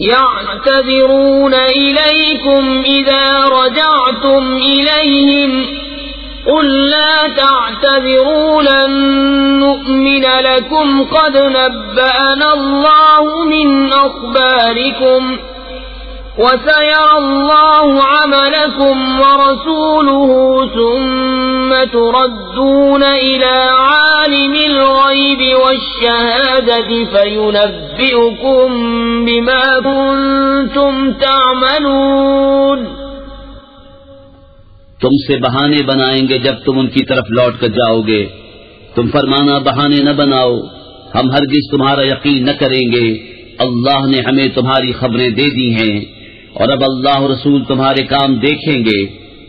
يعتذرون إليكم إذا رجعتم إليهم قل لا تعتذروا لن نؤمن لكم قد نبأنا الله من أخباركم وسيرى الله عملكم ورسوله ثم تردون إلى عالم الغيب والشهادة فينبئكم بما كنتم تعملون. تم سے بہانے بنائیں گے جب تم ان کی طرف لوٹ کر جاؤ گے. تم فرمانا بہانے نہ بناؤ، ہم ہرگز تمہارا یقین نہ کریں گے. اللہ نے ہمیں تمہاری خبریں دے دی ہیں، اور اب اللہ و رسول تمہارے کام دیکھیں گے،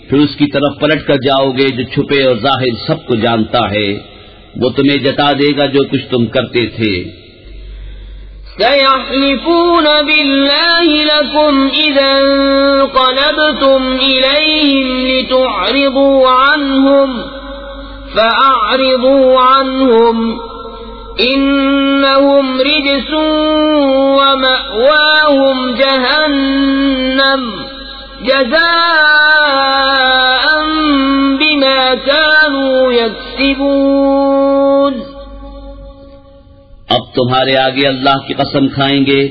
پھر اس کی طرف پلٹ کر جاؤ گے جو چھپے اور ظاہر سب کو جانتا ہے. وہ تمہیں جتا دے گا جو کچھ تم کرتے تھے. سيحلفون بالله لكم إذا انقلبتم إليهم لتعرضوا عنهم فأعرضوا عنهم إنهم رجس ومأواهم جهنم جزاء بما كانوا يكسبون. اب تمہارے آگے اللہ کی قسم کھائیں گے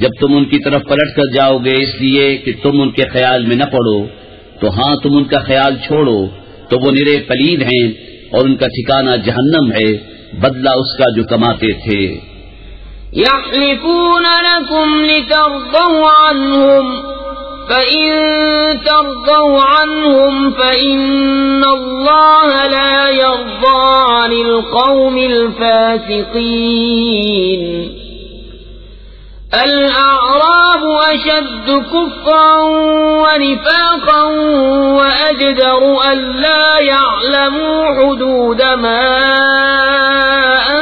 جب تم ان کی طرف پلٹ کر جاؤ گے، اس لیے کہ تم ان کے خیال میں نہ پڑو. تو ہاں تم ان کا خیال چھوڑو تو وہ نرے پلید ہیں اور ان کا ٹھکانہ جہنم ہے، بدلہ اس کا جو کماتے تھے. يحلفون لكم لترضوا عنهم فإن ترضوا عنهم فإن الله لا يرضى عن القوم الفاسقين. الأعراب أشد كفرا ونفاقا وأجدر ألا يعلموا حدود ما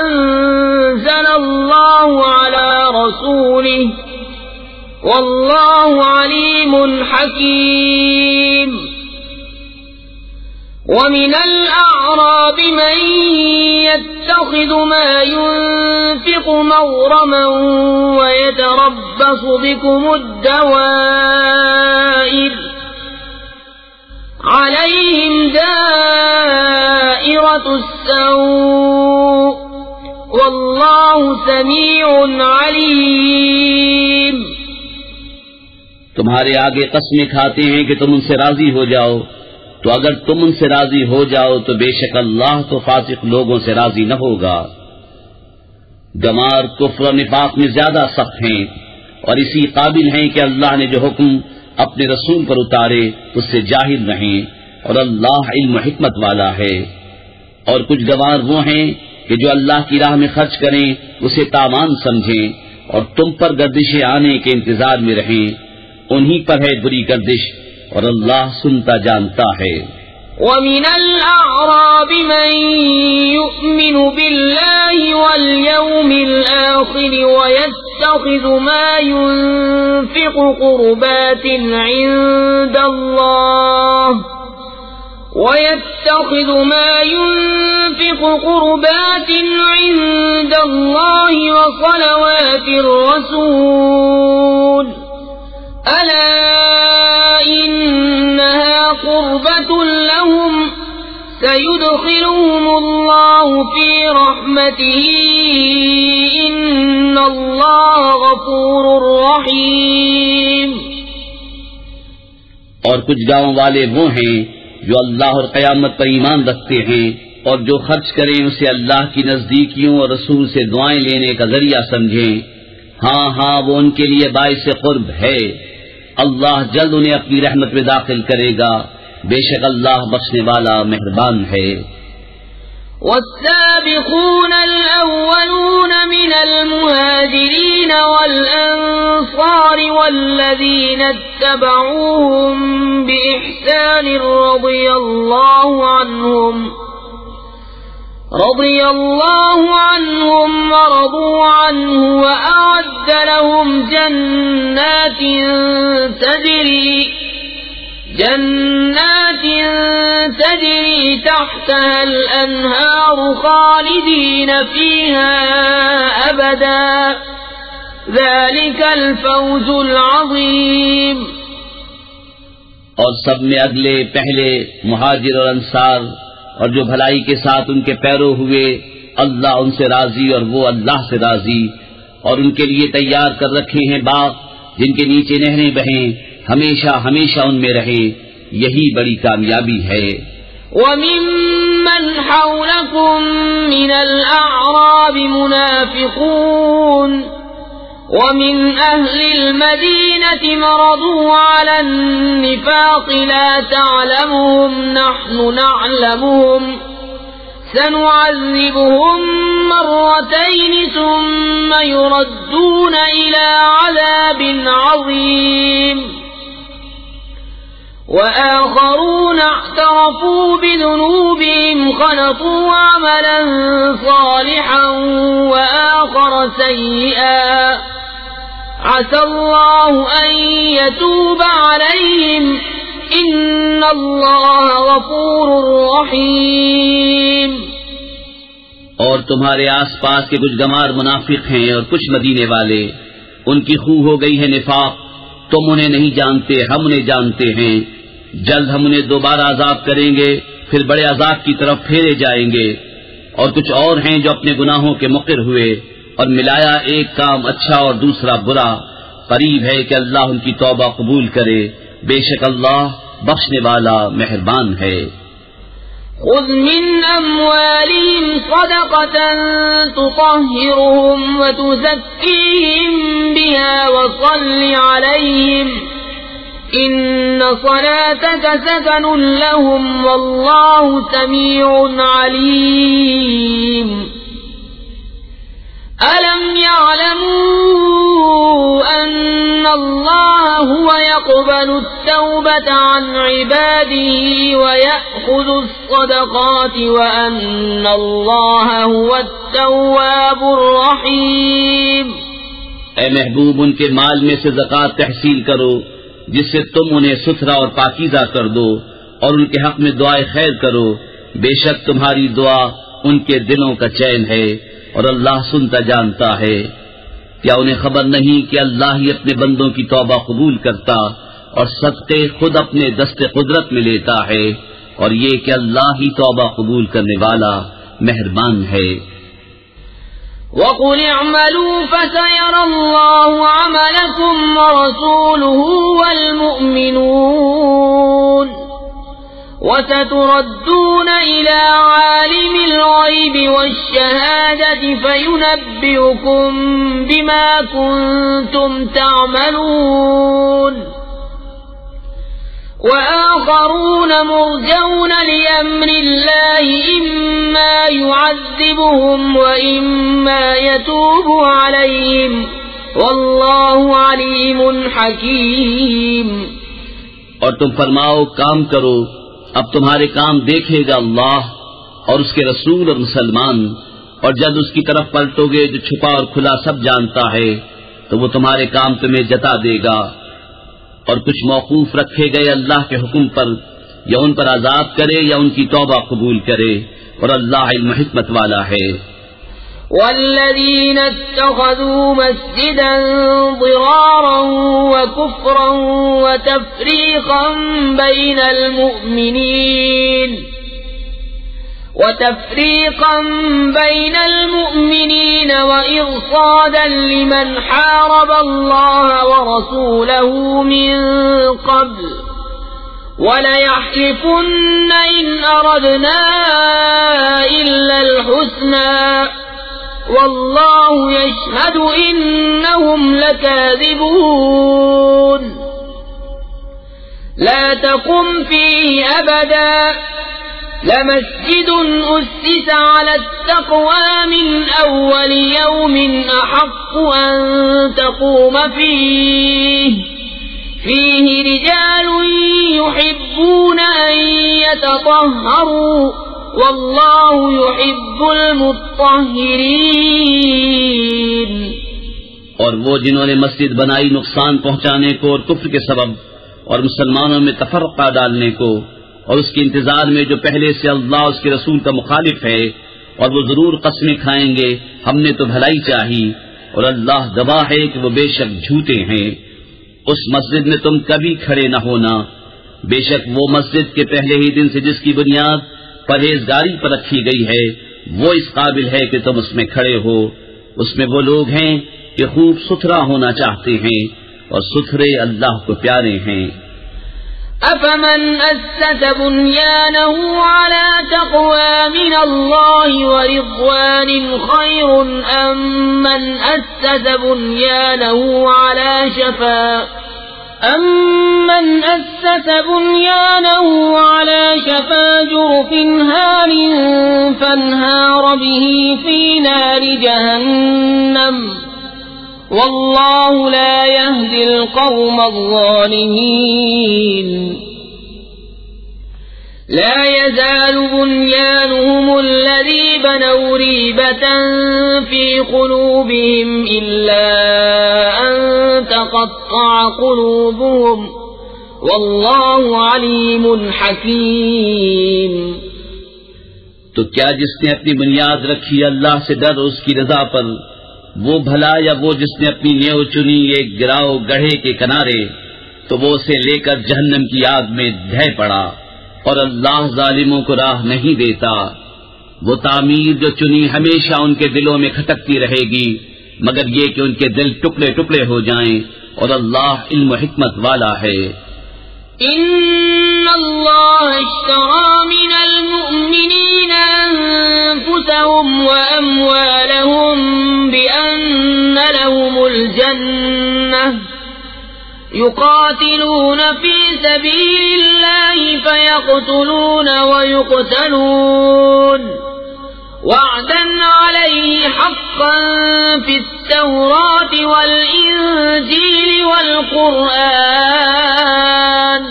أنزل الله على رسوله والله عليم حكيم. ومن الأعراب من يتخذ ما ينفق مغرما ويتربص بكم الدوائر عليهم دائرة السوء والله سميع عليم. تمہارے آگے قسمیں کھاتے ہیں کہ تم ان سے راضی ہو جاؤ، تو اگر تم ان سے راضی ہو جاؤ تو بے شک اللہ تو فاسق لوگوں سے راضی نہ ہوگا. گمار کفر و نفاق میں زیادہ سخت ہیں اور اسی قابل ہیں کہ اللہ نے جو حکم اپنے رسول پر اتارے اس سے جاہل رہیں، اور اللہ علم و حکمت والا ہے. اور کچھ گوار وہ ہیں کہ جو اللہ کی راہ میں خرچ کریں اسے تاوان سمجھیں اور تم پر گردشیں آنے کے انتظار میں رہیں. انہی پر ہے بری گردش اور اللہ سنتا جانتا ہے. وَمِنَ الْأَعْرَابِ مَن يُؤْمِنُ بِاللَّهِ وَالْيَوْمِ الْآخِرِ وَيَتَّخِذُ مَا يُنفِقُ قُرُبَاتٍ عِندَ اللَّهِ وَصَلَوَاتِ الرَّسُولِ أَلَا إِنَّهَا قُرْبَةٌ لَهُمْ سَيُدْخِلُهُمُ اللَّهُ فِي رَحْمَتِهِ إِنَّ اللَّهَ غَفُورٌ رَحِيمٌ. اور کچھ گاؤں والے وہ ہیں جو اللہ اور قیامت پر ایمان رکھتے ہیں اور جو خرچ کریں اسے اللہ کی نزدیکیوں اور رسول سے دعائیں لینے کا ذریعہ سمجھیں. ہاں ہاں وہ ان کے لیے باعث قرب ہے. اللہ جلد انہیں اپنی رحمت میں داخل کرے گا، بے شک اللہ بخشنے والا مہربان ہے. والسابقون الأولون من المهاجرين والأنصار والذين اتبعوهم بإحسان رضي الله عنهم ورضوا عنه وأعد لهم جنات تجري تحتها الأنهار خالدين فيها أبدا ذلك الفوز العظیم. اور سب میں اگلے پہلے مہاجر اور انصار اور جو بھلائی کے ساتھ ان کے پیرو ہوئے، اللہ ان سے راضی اور وہ اللہ سے راضی، اور ان کے لیے تیار کر رکھے ہیں باغ جن کے نیچے نہریں بہیں، ہمیشہ ہمیشہ ان میں رہے، یہی بڑی کامیابی ہے. وَمِمَّنْ حَوْلَكُمْ مِنَ الْأَعْرَابِ مُنَافِقُونَ وَمِنْ أَهْلِ الْمَدِينَةِ مَرَضُوا عَلَى النِّفَاقِ لَا تَعْلَمُهُمْ نَحْنُ نَعْلَمُهُمْ سَنُعَذِّبُهُمْ مَرَّتَيْنِ ثُمَّ يُرَدُّونَ إِلَى عَذَابٍ عَظِيمٍ. وَآخَرُونَ اعْتَرَفُوا بِذُنُوبِهِمْ خَلَطُوا عَمَلًا صَالِحًا وَآخَرَ سَيِّئًا عَسَى اللَّهُ أَن يَتُوبَ عَلَيْهِمْ إِنَّ اللَّهَ غَفُورٌ رَّحِيمٌ. اور تمہارے آس پاس کے کچھ گمار منافق ہیں اور کچھ مدینے والے، ان کی خو ہو گئی ہے نفاق. تم انہیں نہیں جانتے، ہم انہیں جانتے ہیں. جلد ہم انہیں دوبارہ عذاب کریں گے، پھر بڑے عذاب کی طرف پھیرے جائیں گے. اور کچھ اور ہیں جو اپنے گناہوں کے مقر ہوئے اور ملایا ایک کام اچھا اور دوسرا برا. قریب ہے کہ اللہ ان کی توبہ قبول کرے، بے شک اللہ بخشنے والا مہربان ہے. خذ من أموالهم صدقة تطهرهم وتزكيهم بها وصل عليهم إن صلاتك سكن لهم والله سميع عليم. ألم يعلموا أن الله هو يقبل التوبة عن عباده ويأخذ الصدقات وأن الله هو التواب الرحيم. اے محبوب، ان کے مال میں سے زکوٰۃ تحصیل کرو جس سے تم انہیں ستھرا اور پاکیزہ کر دو، اور ان کے حق میں دعائے خیر کرو. بے شک تمہاری دعا ان کے دلوں کا چین ہے اور اللہ سنتا جانتا ہے. کیا انہیں خبر نہیں کہ اللہ ہی اپنے بندوں کی توبہ قبول کرتا اور صدقے خود اپنے دست قدرت میں لیتا ہے، اور یہ کہ اللہ ہی توبہ قبول کرنے والا مہربان ہے. وَقُلِ اعْمَلُوا فَسَيَرَى اللَّهُ عَمَلَكُمْ وَرَسُولُهُ وَالْمُؤْمِنُونَ وَسَتُرَدُّونَ إِلَى عَالِمِ الْغَيْبِ وَالشَّهَادَةِ فَيُنَبِّئُكُم بِمَا كُنتُمْ تَعْمَلُونَ. وَآخَرُونَ مُرْجَوْنَ لِأَمْرِ اللَّهِ إِمَّا يُعَذِّبُهُمْ وَإِمَّا يَتُوبُ عَلَيْهِمْ وَاللَّهُ عَلِيمٌ حَكِيمٌ. اور تم فرماؤ کام کرو، اب تمہارے کام دیکھے گا اللہ اور اس کے رسول اور مسلمان، اور جب اس کی طرف پلٹو گے جو چھپا اور کھلا سب جانتا ہے تو وہ تمہارے کام تمہیں جتا دے گا. اور کچھ موقوف رکھے گئے اللہ کے حکم پر، یا ان پر عذاب کرے یا ان کی توبہ قبول کرے، اور اللہ علم حکمت والا ہے. والذين اتخذوا مسجدا ضرارا وكفرا وتفريقا بين المؤمنين وإرصادا لمن حارب الله ورسوله من قبل وَلَيَحْلِفُنَّ إِنْ أَرَدْنَا إِلَّا الْحُسْنَى وَاللَّهُ يَشْهَدُ إِنَّهُمْ لَكَاذِبُونَ لَا تَقُمْ فِيهِ أَبَدًا لَمَسْجِدٌ أُسِّسَ عَلَى التَّقْوَى مِنْ أَوَّلِ يَوْمٍ أَحَقُّ أَن تَقُومَ فِيهِ رِجَالٌ يُحِبُّونَ أَن يَتَطَهَّرُوا وَاللَّهُ يُحِبُّ الْمُطَّهِّرِينَ. اور وہ جنہوں نے مسجد بنائی نقصان پہنچانے کو اور کفر کے سبب اور مسلمانوں میں تفرقہ ڈالنے کو، اور اس کے انتظار میں جو پہلے سے اللہ اس کے رسول کا مخالف ہے، اور وہ ضرور قسمیں کھائیں گے ہم نے تو بھلائی چاہی. اور اللہ گواہ ہے کہ وہ بے شک جھوٹے ہیں۔ اس مسجد میں تم کبھی کھڑے نہ ہونا، بے شک وہ مسجد کے پہلے ہی دن سے جس کی بنیاد پرہیزگاری پر رکھی گئی ہے وہ اس قابل ہے کہ تم اس میں کھڑے ہو۔ اس میں وہ لوگ ہیں کہ خوب ستھرا ہونا چاہتے ہیں اور ستھرے اللہ کو پیارے ہیں۔ أفمن أسس بنيانه على تقوى من الله ورضوان خير أم من أسس بنيانه على شفا جرف هار فانهار به في نار جهنم والله لا يهدي القوم الظالمين لا يزال بنيانهم الذي بنوا ريبة في قلوبهم إلا أن تقطع قلوبهم والله عليم حكيم۔ تو کیا جس نے اپنی بنیاد رکھی اللہ سے ڈر اس کی رضا پر، وہ بھلا یا وہ جس نے اپنی نیو چنی ایک گراؤ گڑھے کے کنارے، تو وہ اسے لے کر جہنم کی آگ میں ڈھہ پڑا، اور اللہ ظالموں کو راہ نہیں دیتا۔ وہ تعمیر جو چنی ہمیشہ ان کے دلوں میں کھٹکتی رہے گی، مگر یہ کہ ان کے دل ٹکڑے ٹکڑے ہو جائیں، اور اللہ علم و حکمت والا ہے۔ ان اللہ اشترى من المؤمنین انفسهم واموالهم بأن لهم الجنة يقاتلون في سبيل الله فيقتلون ويقتلون وعدا عليه حقا في التوراة والإنجيل والقرآن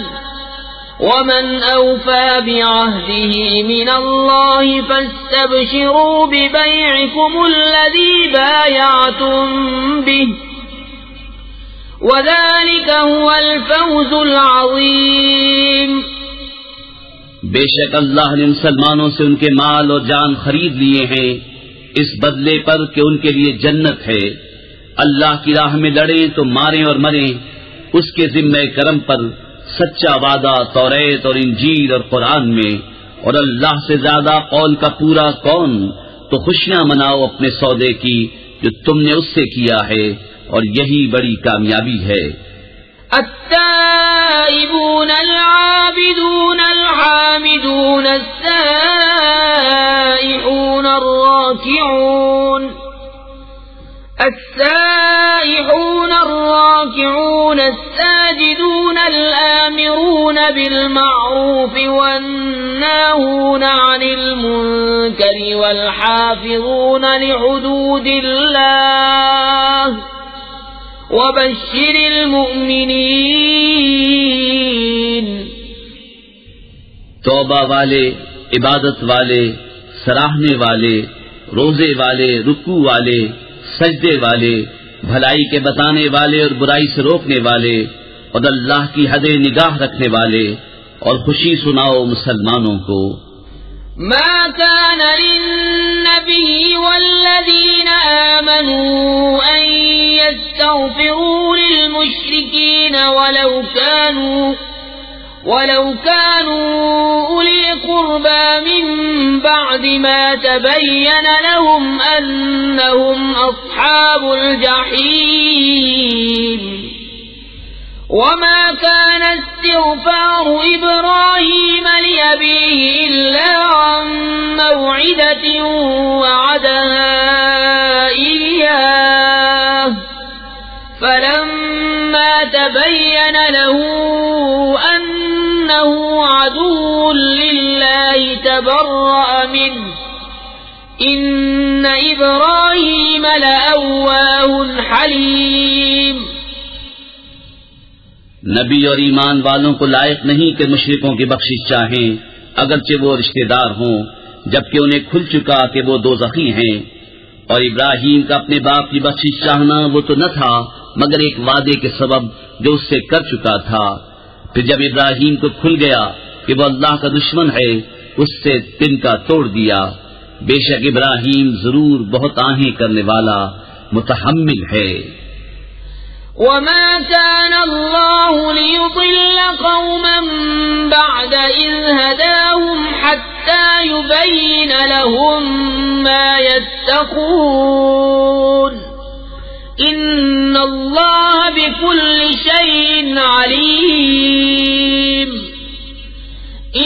ومن أوفى بعهده من الله فاستبشروا ببيعكم الذي بايعتم به وذلك هو الفوز العظيم۔ بے شک اللہ نے مسلمانوں سے ان کے مال اور جان خرید لیے ہیں اس بدلے پر کہ ان کے لیے جنت ہے۔ اللہ کی راہ میں لڑیں تو ماریں اور مریں اس کے ذمہ کرم پر، سچا وعدہ توریت اور انجیل اور قرآن میں، اور اللہ سے زیادہ قول کا پورا کون؟ تو خوشیاں مناؤ اپنے سودے کی جو تم نے اس سے کیا ہے، اور یہی بڑی کامیابی ہے۔ التائبون العابدون الحامدون السائحون الراكعون الساجدون الآمرون بالمعروف والناهون عن المنكر والحافظون لحدود الله وبشر المؤمنین۔ توبہ والے، عبادت والے، سراہنے والے، روزے والے، رکوع والے، سجدے والے، بھلائی کے بتانے والے اور برائی سے روکنے والے، اور اللہ کی حد نگاہ رکھنے والے، اور خوشی سناؤ مسلمانوں کو۔ ما كان للنبي والذين آمنوا أن يستغفروا للمشركين ولو كانوا أولي قربى من بعد ما تبين لهم أنهم أصحاب الجحيم وما كان استغفار إبراهيم لأبيه إلا عن موعدة وعدها إياه فلما تبين له أنه عدو لله تبرأ منه إن إبراهيم لأواه حليم۔ نبی اور ایمان والوں کو لائق نہیں کہ مشرکوں کی بخشش چاہیں اگرچہ وہ رشتہ دار ہوں، جبکہ انہیں کھل چکا کہ وہ دوزخی ہیں۔ اور ابراہیم کا اپنے باپ کی بخشش چاہنا وہ تو نہ تھا مگر ایک وعدے کے سبب جو اس سے کر چکا تھا۔ پھر جب ابراہیم کو کھل گیا کہ وہ اللہ کا دشمن ہے، اس سے تن کا توڑ دیا۔ بے شک ابراہیم ضرور بہت آہیں کرنے والا متحمل ہے۔ وما كان الله ليضل قوما بعد إذ هداهم حتى يبين لهم ما يتقون إن الله بكل شيء عليم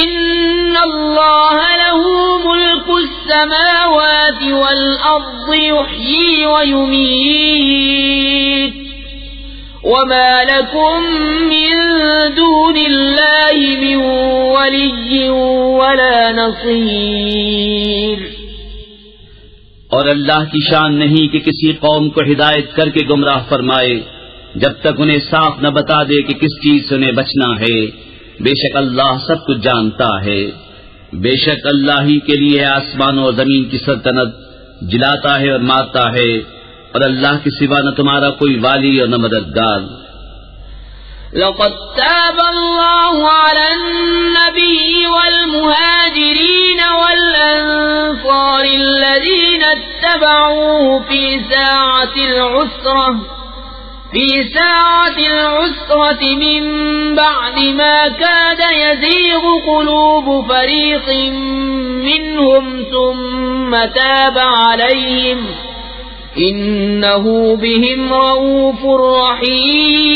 إن الله له ملك السماوات والأرض يحيي ويميت وما لكم من دون الله من ولي ولا نصير۔ اور اللہ کی شان نہیں کہ کسی قوم کو ہدایت کر کے گمراہ فرمائے جب تک انہیں صاف نہ بتا دے کہ کس چیز سے انہیں بچنا ہے۔ بے شک اللہ سب کچھ جانتا ہے۔ بے شک اللہ ہی کے لیے آسمانوں اور زمین کی سلطنت، جلاتا ہے اور مارتا ہے، اور اللہ کے سوا نہ تمہارا کوئی والی اور نہ مددگار۔ لقد تاب الله على النبي والمهاجرين والأنصار الذين اتبعوه في ساعة العسرة من بعد ما كاد يزيغ قلوب فريق منهم ثم تاب عليهم إنه بهم رؤوف رحيم۔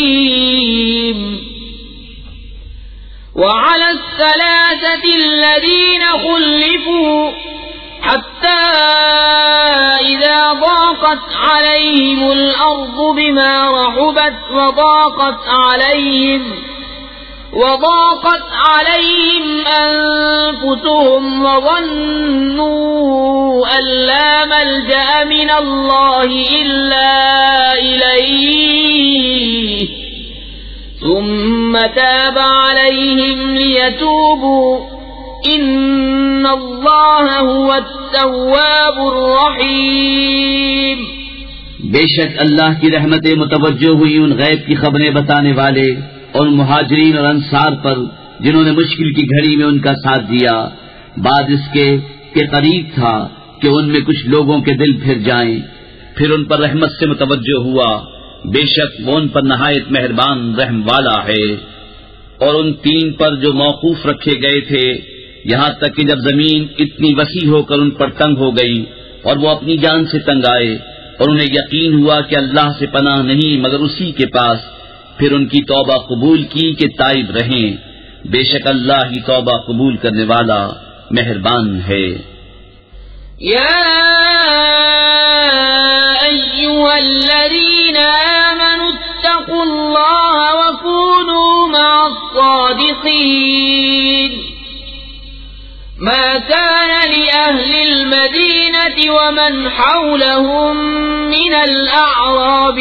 وعلى الثلاثة الذين خلفوا حتى إذا ضاقت عليهم الأرض بما رحبت وضاقت عليهم أنفسهم وظنوا أن لا ملجأ من الله إلا إليه ثم تاب عليهم ليتوبوا إن الله هو التواب الرحيم۔ بے شک اللہ کی رحمتیں متوجہ ہوئی ان غیب کی خبریں بتانے والے اور مہاجرین اور انصار پر جنہوں نے مشکل کی گھڑی میں ان کا ساتھ دیا، بعد اس کے کہ قریب تھا کہ ان میں کچھ لوگوں کے دل پھر جائیں، پھر ان پر رحمت سے متوجہ ہوا۔ بے شک وہ ان پر نہایت مہربان رحم والا ہے۔ اور ان تین پر جو موقوف رکھے گئے تھے، یہاں تک کہ جب زمین اتنی وسیع ہو کر ان پر تنگ ہو گئی اور وہ اپنی جان سے تنگ آئے اور انہیں یقین ہوا کہ اللہ سے پناہ نہیں مگر اسی کے پاس، پھر ان کی توبہ قبول کی کہ تائب رہیں۔ بے شک اللہ ہی توبہ قبول کرنے والا مہربان ہے۔ یا ایھا الذین آمنوا اتقوا اللہ وکونوا مع الصادقین۔ ما كان لأهل المدينة ومن حولهم من الأعراب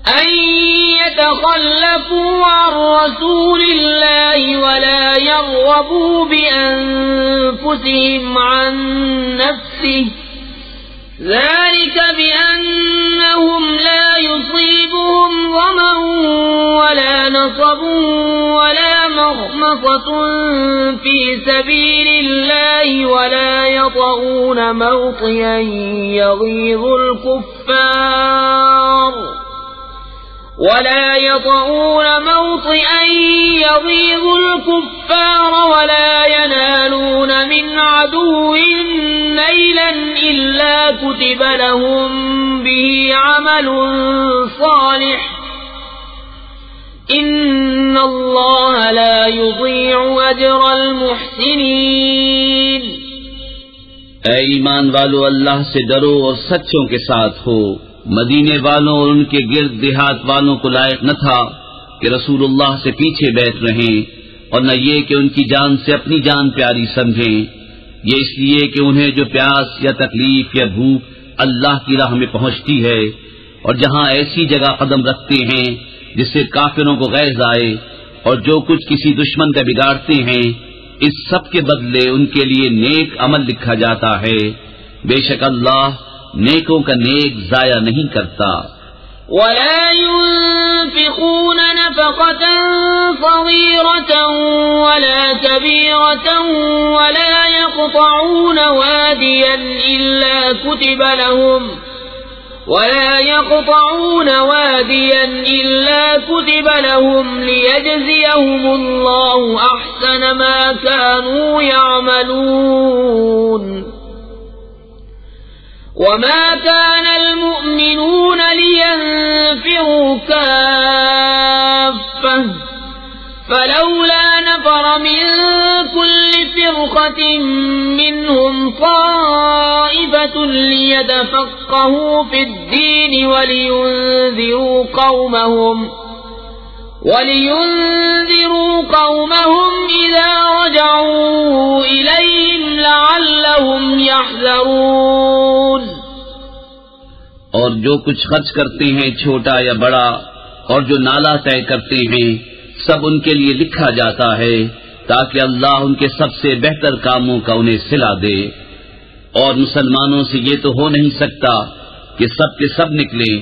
أن يتخلفوا عن رسول الله ولا يرغبوا بأنفسهم عن نفسه ذلك بأنهم لا يصيبهم ظمأ ولا نصب ولا مخمصة في سبيل الله ولا يطؤون موطئا يغيظ الكفار ولا ينالون من عدو نيلا إلا كتب لهم به عمل صالح إن الله لا يضيع أجر المحسنين۔ اے ایمان والو، اللہ سے ڈرو اور سچوں کے ساتھ ہو۔ مدینے والوں اور ان کے گرد دیہات والوں کو لائق نہ تھا کہ رسول اللہ سے پیچھے بیٹھ رہیں، اور نہ یہ کہ ان کی جان سے اپنی جان پیاری سمجھیں، یہ اس لیے کہ انہیں جو پیاس یا تکلیف یا بھوک اللہ کی راہ میں پہنچتی ہے، اور جہاں ایسی جگہ قدم رکھتے ہیں جس سے کافروں کو غیظ آئے، اور جو کچھ کسی دشمن کا بگاڑتے ہیں، اس سب کے بدلے ان کے لیے نیک عمل لکھا جاتا ہے۔ بے شک اللہ نیکوں کا نیک ضائع نہیں کرتا۔ ولا ينفقون نفقة صغيرة ولا كبيرة ولا يقطعون واديا إلا كتب لهم ليجزيهم الله أحسن ما كانوا يعملون وما كان المؤمنون لينفروا كافة فلولا نفر من كل فرقة منهم طائفة ليتفقهوا في الدين ولينذروا قومهم إذا رجعوا إليهم لعلهم يحذرون. اور جو کچھ خرچ کرتے ہیں چھوٹا یا بڑا اور جو نالا طے کرتے ہیں سب ان کے لیے لکھا جاتا ہے تاکہ اللہ ان کے سب سے بہتر کاموں کا انہیں صلہ دے. اور مسلمانوں سے یہ تو ہو نہیں سکتا کہ سب کے سب نکلیں،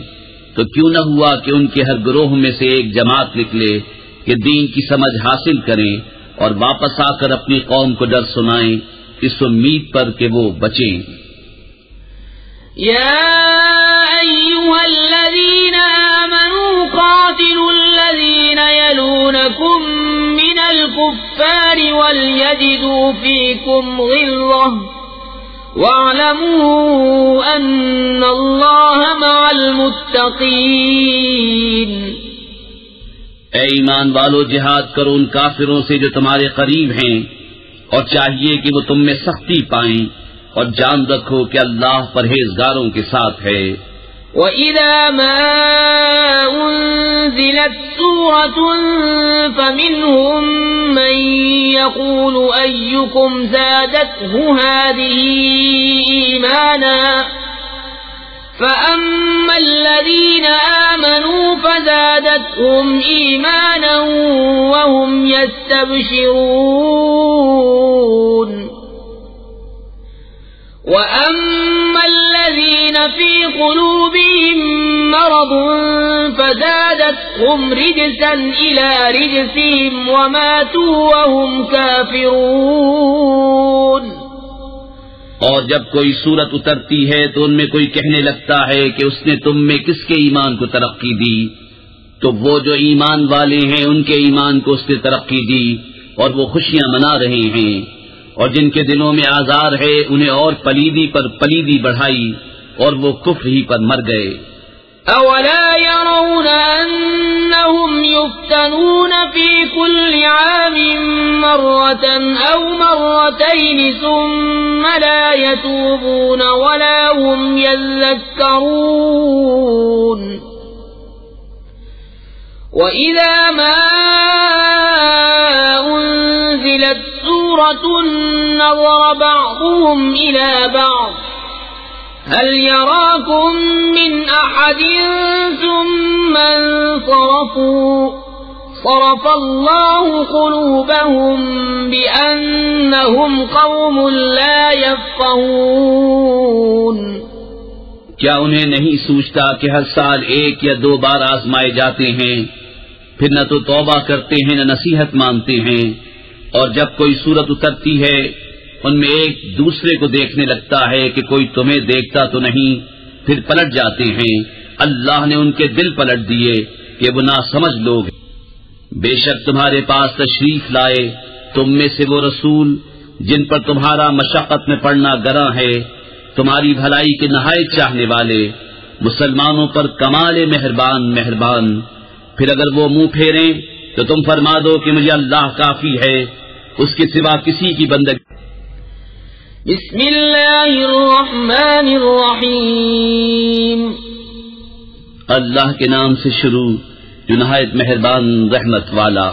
تو کیوں نہ ہوا کہ ان کے ہر گروہ میں سے ایک جماعت نکلے کہ دین کی سمجھ حاصل کریں اور واپس آ کر اپنی قوم کو ڈر سنائیں اس امید پر کہ وہ بچیں. یا ایھا الذین آمنوا قاتلوا الذین یلونکم من الکفار وليجدوا فیکم غلظة واعلموا ان اللہ مع المتقین. اے ایمان والو، جہاد کرو ان کافروں سے جو تمہارے قریب ہیں، اور چاہیے کہ وہ تم میں سختی پائیں، اور جان رکھو کہ اللہ پرہیزگاروں کے ساتھ ہے. وَإِذَا مَا أُنزِلَتْ سُورَةٌ فَمِنْهُمْ مَنْ يَقُولُ أَيُّكُمْ زَادَتْهُ هَذِهِ إِيمَانًا فَأَمَّا الَّذِينَ آمَنُوا فَزَادَتْهُمْ إِيمَانًا وَهُمْ يَسْتَبْشِرُونَ. وَأَمَّا الَّذِينَ فِي قُلُوبِهِم مَّرَضٌ فَزَادَتْهُمْ رِجْسًا إِلَى رِجْسِهِمْ وَمَاتُوا وَهُمْ كَافِرُونَ. اور جب کوئی صورت اترتی ہے تو ان میں کوئی کہنے لگتا ہے کہ اس نے تم میں کس کے ایمان کو ترقی دی، تو وہ جو ایمان والے ہیں ان کے ایمان کو اس نے ترقی دی اور وہ خوشیاں منا رہے ہیں، اور جن کے دلوں میں آزار ہے انہیں اور پلیدی پر پلیدی بڑھائی اور وہ کفر ہی پر مر گئے. اولا يرون انهم يفتنون في كل عام مرة او مرتين ثم لا يتوبون ولا هم يذكرون. وإذا ما أنزلت سورة نظر بعضهم إلى بعض هل يراكم من أحد ثم انصرفوا صرف الله قلوبهم بأنهم قوم لا يفقهون. کیا انہیں نہیں سوچتا کہ ہر سال ایک یا دو بار آزمائے جاتے ہیں، پھر نہ تو توبہ کرتے ہیں نہ نصیحت مانتے ہیں، اور جب کوئی صورت اترتی ہے ان میں ایک دوسرے کو دیکھنے لگتا ہے کہ کوئی تمہیں دیکھتا تو نہیں، پھر پلٹ جاتے ہیں. اللہ نے ان کے دل پلٹ دیے کہ وہ ناسمجھ لوگ. بے شک تمہارے پاس تشریف لائے تم میں سے وہ رسول جن پر تمہارا مشقت میں پڑنا گراں ہے، تمہاری بھلائی کے نہایت چاہنے والے، مسلمانوں پر کمال مہربان. پھر اگر وہ منہ پھیریں تو تم فرما دو کہ مجھے اللہ کافی ہے، اس کے سوا کسی کی بندگی. بسم اللہ الرحمن الرحیم. اللہ کے نام سے شروع جو نہایت مہربان رحمت والا.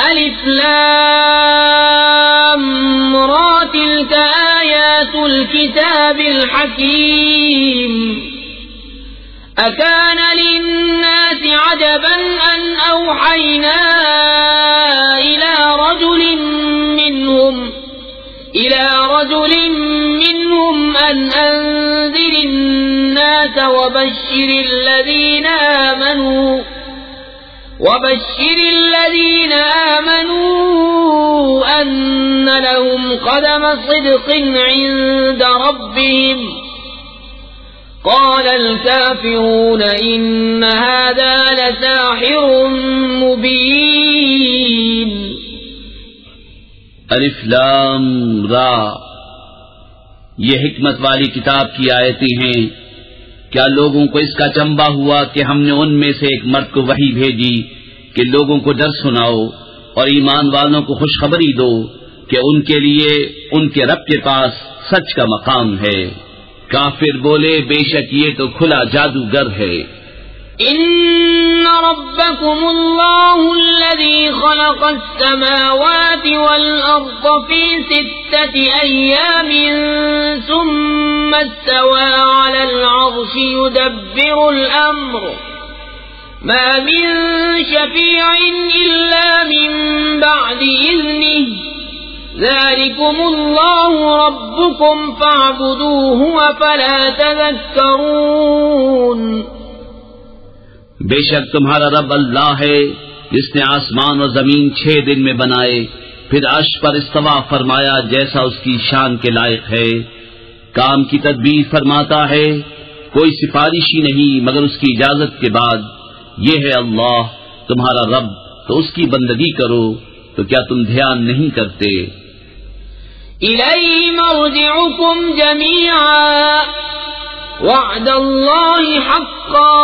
الف لام را تلک آیات الكتاب الحکیم. أكان للناس عجبا أن أوحينا إلى رجل منهم أن أنذر الناس الناس وبشر الذين آمنوا أن لهم قدم صدق عند ربهم قال الكافرون إن هذا لساحر مبين. الف لام را، یہ حکمت والی کتاب کی آیتیں ہیں. کیا لوگوں کو اس کا چنبا ہوا کہ ہم نے ان میں سے ایک مرد کو وحی بھیجی کہ لوگوں کو ڈر سناؤ اور ایمان والوں کو خوشخبری دو کہ ان کے لیے ان کے رب کے پاس سچ کا مقام ہے. کافر بولے بے شک یہ تو کھلا جادوگر ہے. ان ربكم الله الذي خلق السماوات والارض في 6 ايام ثم استوى على العرش يدبر الامر ما من شفيع الا من بعد اذنه ذلكم الله ربكم فاعبدوه افلا تذكرون. بے شک تمہارا رب اللہ ہے جس نے آسمان اور زمین 6 دن میں بنائے، پھر عرش پر استوا فرمایا جیسا اس کی شان کے لائق ہے. کام کی تدبیر فرماتا ہے، کوئی سفارشی نہیں مگر اس کی اجازت کے بعد. یہ ہے اللہ تمہارا رب، تو اس کی بندگی کرو. تو کیا تم دھیان نہیں کرتے؟ الیہ مرجعکم جمیعا وعد اللہ حقا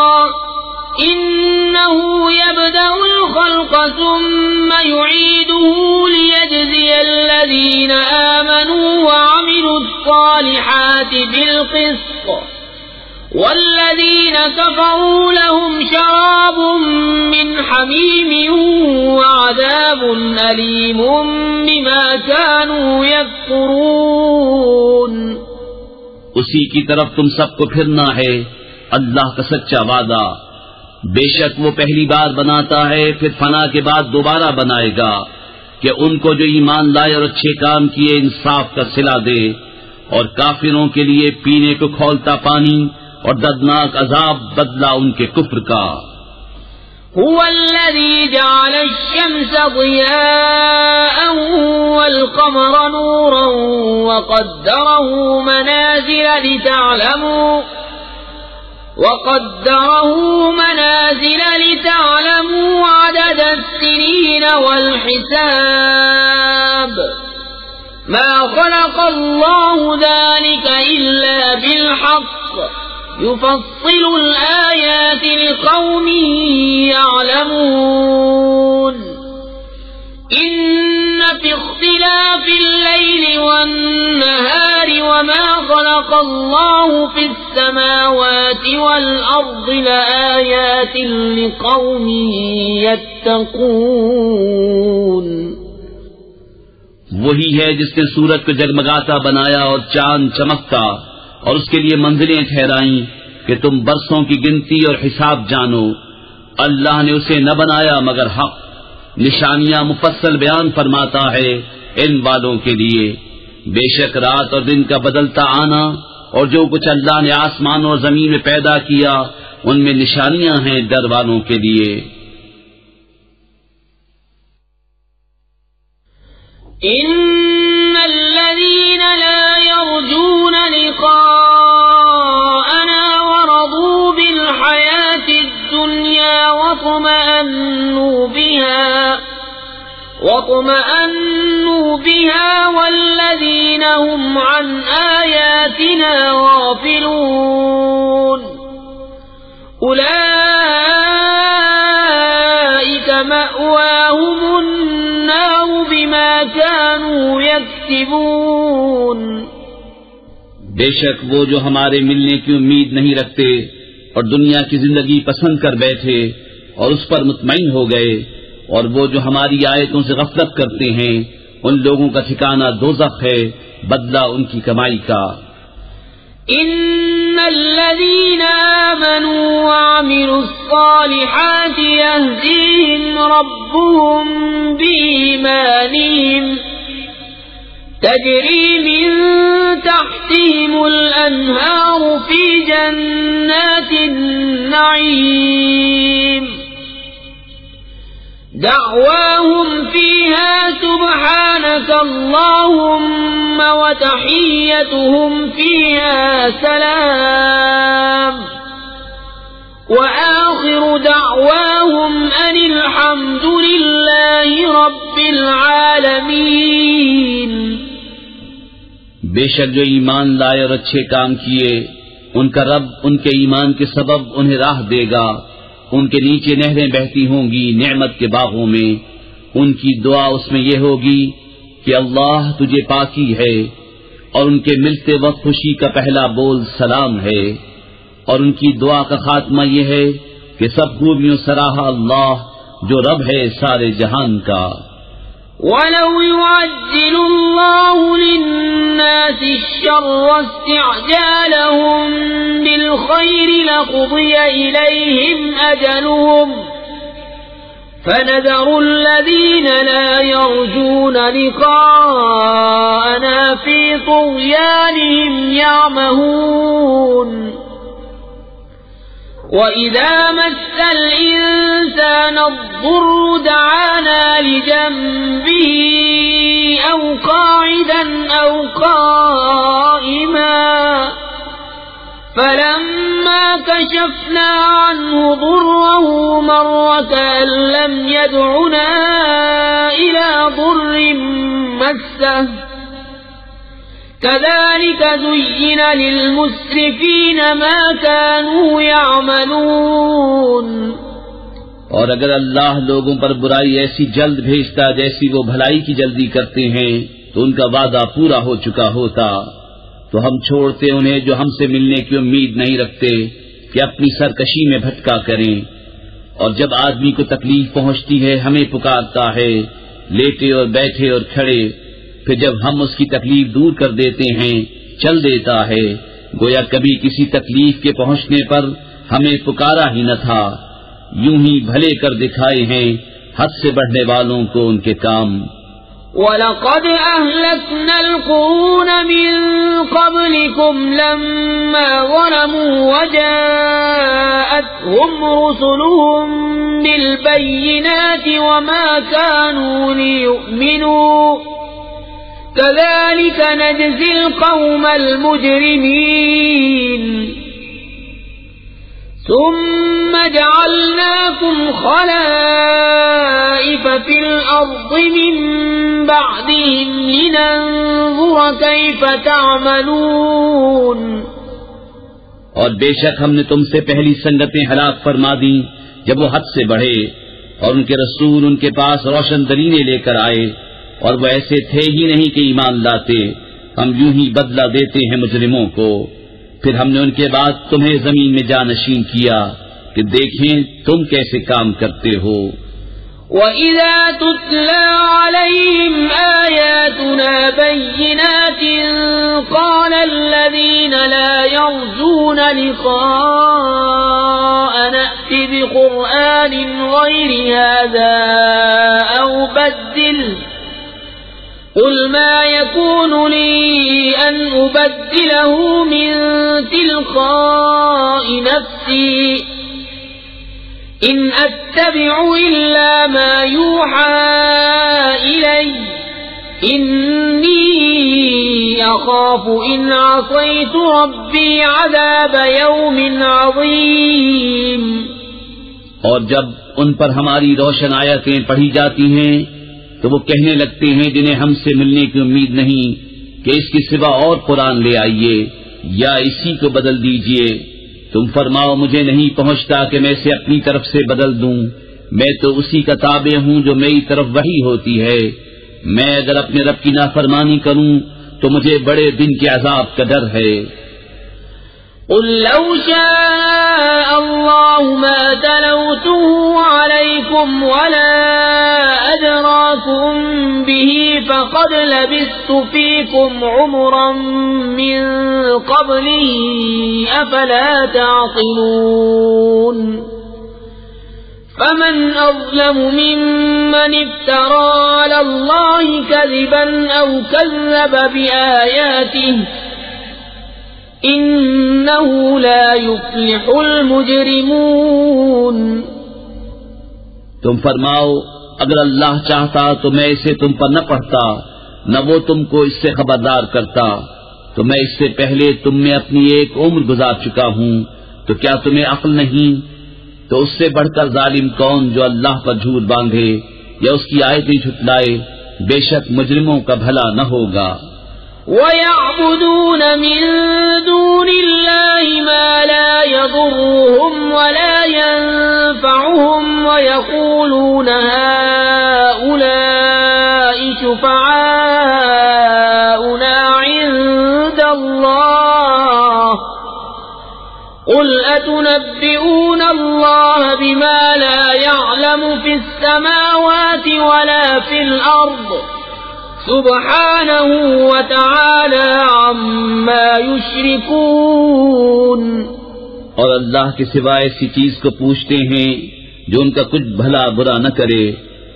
إنه يبدأ الخلق ثم يعيده ليجزي الذين آمنوا وعملوا الصالحات بالقسط والذين كفروا لهم شراب من حميم وعذاب أليم بما كانوا يكفرون. اسی کی طرف تم سب کو پھرنا ہے، اللہ کا سچا وعدہ. بے شک وہ پہلی بار بناتا ہے پھر فنا کے بعد دوبارہ بنائے گا کہ ان کو جو ایمان لائے اور اچھے کام کیے انصاف کا صلہ دے، اور کافروں کے لیے پینے کو کھولتا پانی اور دردناک عذاب بدلہ ان کے کفر کا. هو الذي جعل الشمس ضياء والقمر نورا وقدره منازل لتعلموا عدد السنين والحساب ما خلق الله ذلك إلا بالحق يفصل الآيات لقوم يعلمون. إن في اختلاف الليل والنهار وما خلق الله في السماوات والأرض لآيات لقوم يتقون. وہی ہے جس نے سورج کو جگمگاتا بنایا اور چاند چمکتا اور اس کے لیے منزلیں ٹھہرائیں کہ تم برسوں کی گنتی اور حساب جانو. اللہ نے اسے نہ بنایا مگر حق، نشانیاں مفصل بیان فرماتا ہے ان والوں کے لیے. بے شک رات اور دن کا بدلتا آنا اور جو کچھ اللہ نے آسمان اور زمین میں پیدا کیا ان میں نشانیاں ہیں ڈر والوں کے لیے. ان الذين لا يرجون لقاءنا ورضوا بالحياة الدنيا واطمأنوا بها والذين هم عن آياتنا غافلون أولئك مأواهم النار بما كانوا يكسبون. بے شک وہ جو ہمارے ملنے کی امید نہیں رکھتے اور دنیا کی زندگی پسند کر بیٹھے اور اس پر مطمئن ہو گئے، اور وہ جو ہماری آیتوں سے غفلت کرتے ہیں ان لوگوں کا ٹھکانہ دوزخ ہے، بدلہ ان کی کمائی کا. ان الذين آمنوا وعملوا الصالحات يهديهم ربهم بإيمانهم تجری من تحتهم الانہار فی جنات النعیم دعواهم فيها سبحانك اللهم وتحيتهم فيها سلام وآخر دعواهم أن الحمد لله رب العالمين. بے شک جو ایمان لائے اور اچھے کام کیے ان کا رب ان کے ایمان کے سبب انہیں راہ دے گا. ان کے نیچے نہریں بہتی ہوں گی نعمت کے باغوں میں. ان کی دعا اس میں یہ ہوگی کہ اللہ تجھے پاکی ہے، اور ان کے ملتے وقت خوشی کا پہلا بول سلام ہے. اور ان کی دعا کا خاتمہ یہ ہے کہ سب خوبیوں سراہا اللہ جو رب ہے سارے جہان کا. وَلَوْ يُعَجِّلُ اللَّهُ لِلنَّاسِ الشَّرَّ اسْتِعْجَالَهُم بِالْخَيْرِ لَقُضِيَ إِلَيْهِمْ أَجَلُهُمْ فَنَذَرُ الَّذِينَ لَا يَرْجُونَ لِقَاءَنَا فِي طُغْيَانِهِمْ يَعْمَهُونَ. وَإِذَا مَسَّ الْإِنسَانَ الضُّرُّ دَعَانَا لِجَنبِهِ أَوْ قَاعِدًا أَوْ قَائِمًا فَلَمَّا كَشَفْنَا عَنْهُ ضُرَّهُ مَرَّ كَأَن لَّمْ يَدْعُنَا إِلَى ضُرٍّ مَّسَّهُ كذلك زين للمسرفين ما كانوا يعملون. اور اگر اللہ لوگوں پر برائی ایسی جلد بھیجتا جیسی وہ بھلائی کی جلدی کرتے ہیں تو ان کا وعدہ پورا ہو چکا ہوتا. تو ہم چھوڑتے انہیں جو ہم سے ملنے کی امید نہیں رکھتے کہ اپنی سرکشی میں بھٹکا کریں. اور جب آدمی کو تکلیف پہنچتی ہے ہمیں پکارتا ہے لیٹے اور بیٹھے اور کھڑے. پھر جب ہم اس کی تکلیف دور کر دیتے ہیں چل دیتا ہے گویا کبھی کسی تکلیف کے پہنچنے پر ہمیں پکارا ہی نہ تھا. یوں ہی بھلے کر دکھائے ہیں حد سے بڑھنے والوں کو ان کے کام. وَلَقَدْ أَهْلَكْنَا الْقُرُونَ مِنْ قَبْلِكُمْ لَمَّا ظَلَمُوا وَجَاءَتْهُمْ رُسُلُهُم بِالْبَيِّنَاتِ وَمَا كَانُوا لِيُؤْمِنُوا كذلك نجزي القوم المجرمين. ثم جعلناكم خلائف في الأرض من بعدهم لننظر كيف تعملون. اور بے شک ہم نے تم سے پہلی سنگتیں ہلاک فرما دیں جب وہ حد سے بڑھے اور ان کے رسول ان کے پاس روشن دلیلیں لے کر آئے اور وہ ایسے تھے ہی نہیں کہ ایمان لاتے. ہم یوں ہی بدلہ دیتے ہیں مجرموں کو. پھر ہم نے ان کے بعد تمہیں زمین میں جانشین کیا کہ دیکھیں تم کیسے کام کرتے ہو. وَإِذَا تُتْلَى عَلَيْهِمْ آيَاتُنَا بَيِّنَاتٍ قَالَ الَّذِينَ لَا يَرْجُونَ لِقَاءَنَا ائْتِ بِقُرْآنٍ غَيْرِ هَذَا أَوْ بَدِّلْهُ قُلْ مَا يَكُونُ لِي أَنْ أُبَدِّلَهُ مِنْ تِلْقَاءِ نَفْسِي إِنْ أَتَّبِعُ إِلَّا مَا يُوحَى إِلَيَّ إِنِّي أَخَافُ إِنْ عَصَيْتُ رَبِّي عَذَابَ يَوْمٍ عَظِيمٍ. اور جب ان پر ہماری روشن آیتیں پڑھی جاتی ہیں تو وہ کہنے لگتے ہیں جنہیں ہم سے ملنے کی امید نہیں کہ اس کے سوا اور قرآن لے آئیے یا اسی کو بدل دیجئے. تم فرماؤ مجھے نہیں پہنچتا کہ میں اسے اپنی طرف سے بدل دوں. میں تو اسی کا تابع ہوں جو میری طرف وحی ہوتی ہے. میں اگر اپنے رب کی نافرمانی کروں تو مجھے بڑے دن کے عذاب کا ڈر ہے. قل لو شاء الله ما تلوته عليكم ولا أدراكم به فقد لبثت فيكم عمرا من قبله أفلا تعقلون. فمن أظلم ممن افترى على الله كذبا أو كذب بآياته إنه لا يفلح المجرمون۔ تم فرماؤ اگر اللہ چاہتا تو میں اسے تم پر نہ پڑھتا، نہ وہ تم کو اس سے خبردار کرتا، تو میں اس سے پہلے تم میں اپنی ایک عمر گزار چکا ہوں، تو کیا تمہیں عقل نہیں؟ تو اس سے بڑھ کر ظالم کون جو اللہ پر جھوٹ باندھے یا اس کی آیتیں جھٹلائے، بے شک مجرموں کا بھلا نہ ہوگا۔ وَيَعْبُدُونَ مِن دُونِ اللَّهِ مَا لَا يَضُرُّهُمْ وَلَا يَنفَعُهُمْ وَيَقُولُونَ هَؤُلَاءِ شُفَعَاؤُنَا عِندَ اللَّهِ قُلْ أَتُنَبِّئُونَ اللَّهَ بِمَا لَا يَعْلَمُ فِي السَّمَاوَاتِ وَلَا فِي الْأَرْضِ سبحانہ وتعالی عما یشرکون۔ اور اللہ کے سوا ایسی چیز کو پوچھتے ہیں جو ان کا کچھ بھلا برا نہ کرے،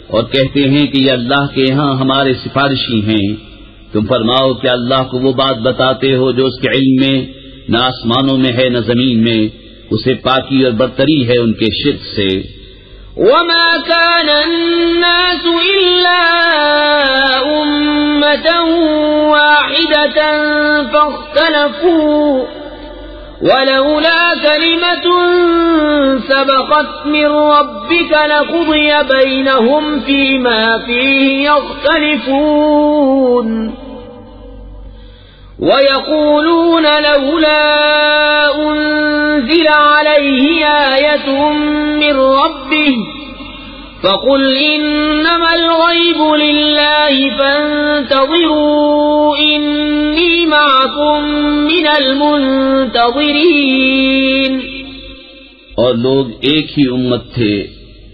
اور کہتے ہیں کہ یہ اللہ کے یہاں ہمارے سفارشی ہیں۔ تم فرماؤ کہ اللہ کو وہ بات بتاتے ہو جو اس کے علم میں نہ آسمانوں میں ہے نہ زمین میں، اسے پاکی اور برتری ہے ان کے شرک سے۔ وما كان الناس إلا أمة واحدة فاختلفوا ولولا كلمة سبقت من ربك لقضي بينهم فيما فيه يختلفون ويقولون لولا أنزل عليه آية من ربه فقل إنما الغيب لله فانتظروا إني معكم من المنتظرين۔ اور لوگ ایک ہی امت تھے،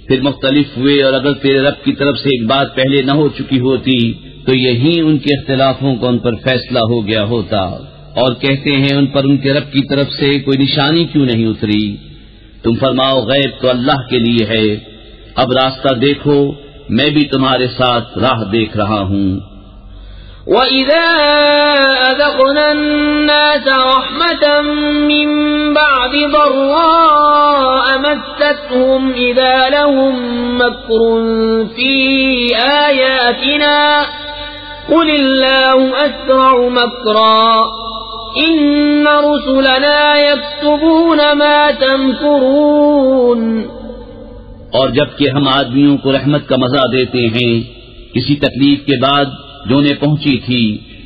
پھر مختلف ہوئے، اور اگر تیرے رب کی طرف سے ایک بات پہلے نہ ہو چکی ہوتی تو یہی ان کے اختلافوں کا ان پر فیصلہ ہو گیا ہوتا۔ اور کہتے ہیں ان پر ان کے رب کی طرف سے کوئی نشانی کیوں نہیں اتری؟ تم فرماؤ غیب تو اللہ کے لیے ہے، اب راستہ دیکھو، میں بھی تمہارے ساتھ راہ دیکھ رہا ہوں۔ وَإِذَا أَذَقْنَا النَّاسَ رَحْمَةً مِّن بَعْدِ ضَرَّاءَ مَسَّتْهُمْ إِذَا لَهُم مَّكْرٌ فِي آيَاتِنَا قُلِ اللَّهُ أَسْرَعُ مَكْرًا إِنَّ رُسُلَنَا يَكْتُبُونَ مَا تَمْكُرُونَ۔ اور جبکہ ہم آدمیوں کو رحمت کا مزہ دیتے ہیں کسی تکلیف کے بعد جو انہیں پہنچی تھی،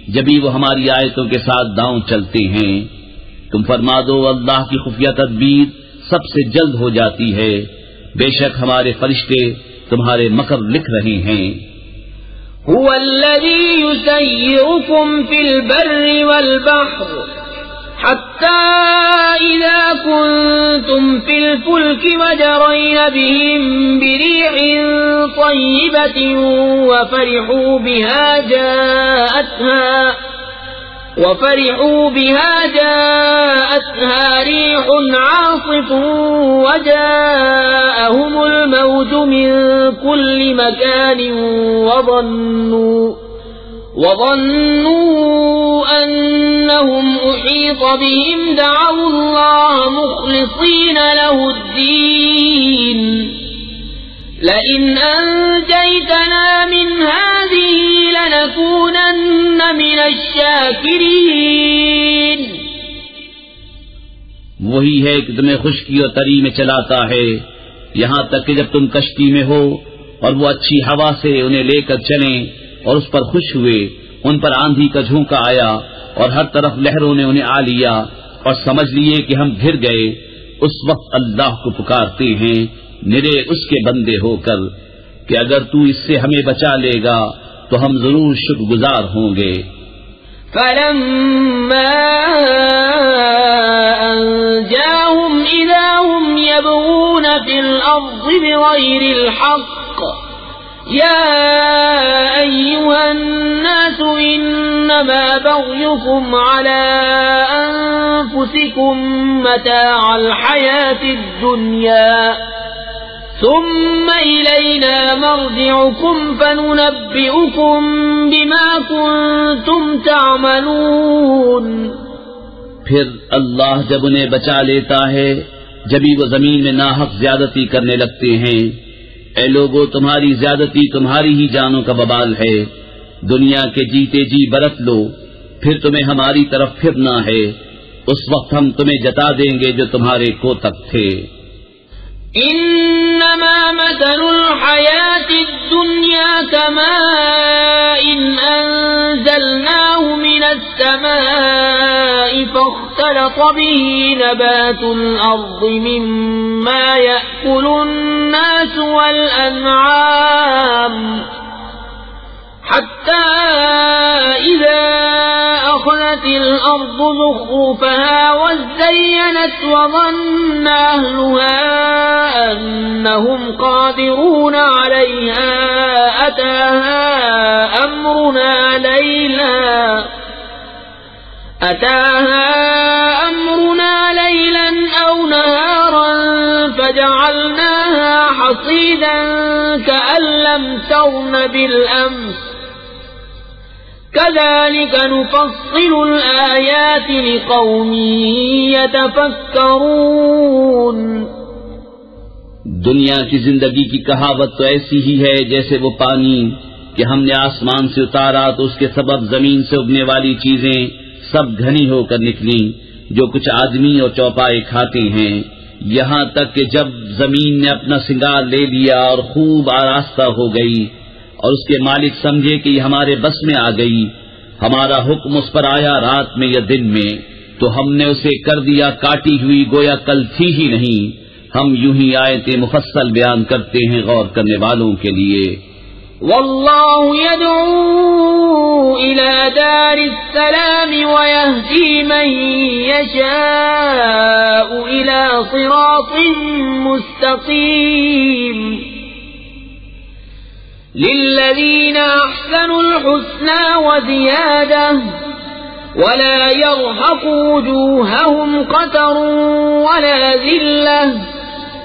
جبھی وہ ہماری آیتوں کے ساتھ داؤں چلتے ہیں۔ تم فرما دو اللہ کی خفیہ تدبیر سب سے جلد ہو جاتی ہے، بے شک ہمارے فرشتے تمہارے مکر لکھ رہے ہیں۔ هو الذي يسيركم في البر والبحر حتى إذا كنتم في الفلك وجرين بهم بريح طيبة وفرحوا بها جاءتها ريح عاصف وجاءهم الموج من كل مكان وظنوا أنهم أحيط بهم دعوا الله مخلصين له الدين لئن أنجيتنا من هذه لنكونن من الشاكرين۔ وہی ہے کہ تمہیں خشکی اور تری میں چلاتا ہے یہاں تک کہ جب تم کشتی میں ہو اور وہ اچھی ہوا سے انہیں لے کر چلیں اور اس پر خوش ہوئے، ان پر آندھی کا جھونکا آیا اور ہر طرف لہروں نے انہیں آ لیا اور سمجھ لیے کہ ہم گر گئے، اس وقت اللہ کو پکارتے ہیں نرے اس کے بندے ہو کر کہ اگر تو اس سے ہمیں بچا لے گا تو ہم ضرور شکر گزار ہوں گے۔ فَلَمَّا أَنْجَاهُمْ إِذَا هُمْ يَبْغُونَ فِي الْأَرْضِ بِغَيْرِ الْحَقِّ يَا أَيُّهَا النَّاسُ إِنَّمَا بَغْيُكُمْ عَلَى أَنفُسِكُمْ مَتَاعَ الْحَيَاةِ الدُّنْيَا ثم إلينا مرجعكم فننبئكم بما كنتم تعملون. پھر اللہ جب انہیں بچا لیتا ہے جبھی وہ زمین میں ناحق زیادتی کرنے لگتے ہیں. اے لوگو، تمہاری زیادتی تمہاری ہی جانوں کا وبال ہے. دنیا کے جیتے جی برت لو، پھر تمہیں ہماری طرف پھرنا ہے. اس وقت ہم تمہیں جتا دیں گے جو تمہارے کوتک تھے. انما مثل الحیات الدنیا کماء انزلناه من السماء فاختلط به نبات الارض مما يأكل الناس والانعام حتى إذا أخذت الأرض زخرفها وزينت وظن أهلها أنهم قادرون عليها أتاها أمرنا ليلا أو نهارا فجعلناها حصيدا كأن لم تغن بالأمس كذلك نفصل الآيات لقوم يتفكرون. دنیا کی زندگی کی کہاوت تو ایسی ہی ہے جیسے وہ پانی کہ ہم نے آسمان سے اتارا تو اس کے سبب زمین سے اگنے والی چیزیں سب گھنی ہو کر نکلیں جو کچھ آدمی اور چوپائے کھاتے ہیں، یہاں تک کہ جب زمین نے اپنا سنگار لے لیا اور خوب آراستہ ہو گئی اور اس کے مالک سمجھے کہ یہ ہمارے بس میں آ گئی، ہمارا حکم اس پر آیا رات میں یا دن میں، تو ہم نے اسے کر دیا کاٹی ہوئی گویا کل تھی ہی نہیں. ہم یوں ہی آیتیں مفصل بیان کرتے ہیں غور کرنے والوں کے لیے. واللہ يدعو إلى دار السلام ويهدي من يشاء إلى صراط مستقيم. للذين أحسنوا الحسنى وزيادة ولا يرهق وجوههم قتر ولا ذلة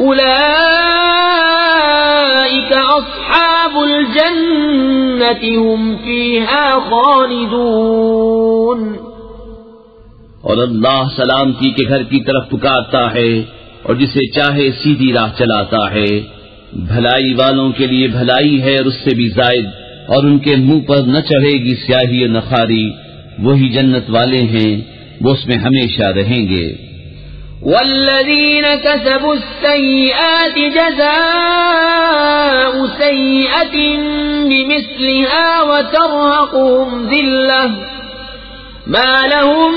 أولئك أصحاب الجنة هم فيها خالدون. اور اللہ سلامتی کے گھر کی طرف پکارتا ہے اور جسے چاہے سیدھی راہ چلاتا ہے. بھلائی والوں کے لیے بھلائی ہے اور اس سے بھی زائد، اور ان کے منہ پر نہ چڑھے گی سیاہی و نخاری. وہی جنت والے ہیں، وہ اس میں ہمیشہ رہیں گے. والذین کسبوا السیئات جزاء سیئة بمثلها وترهقهم ذلة ما لهم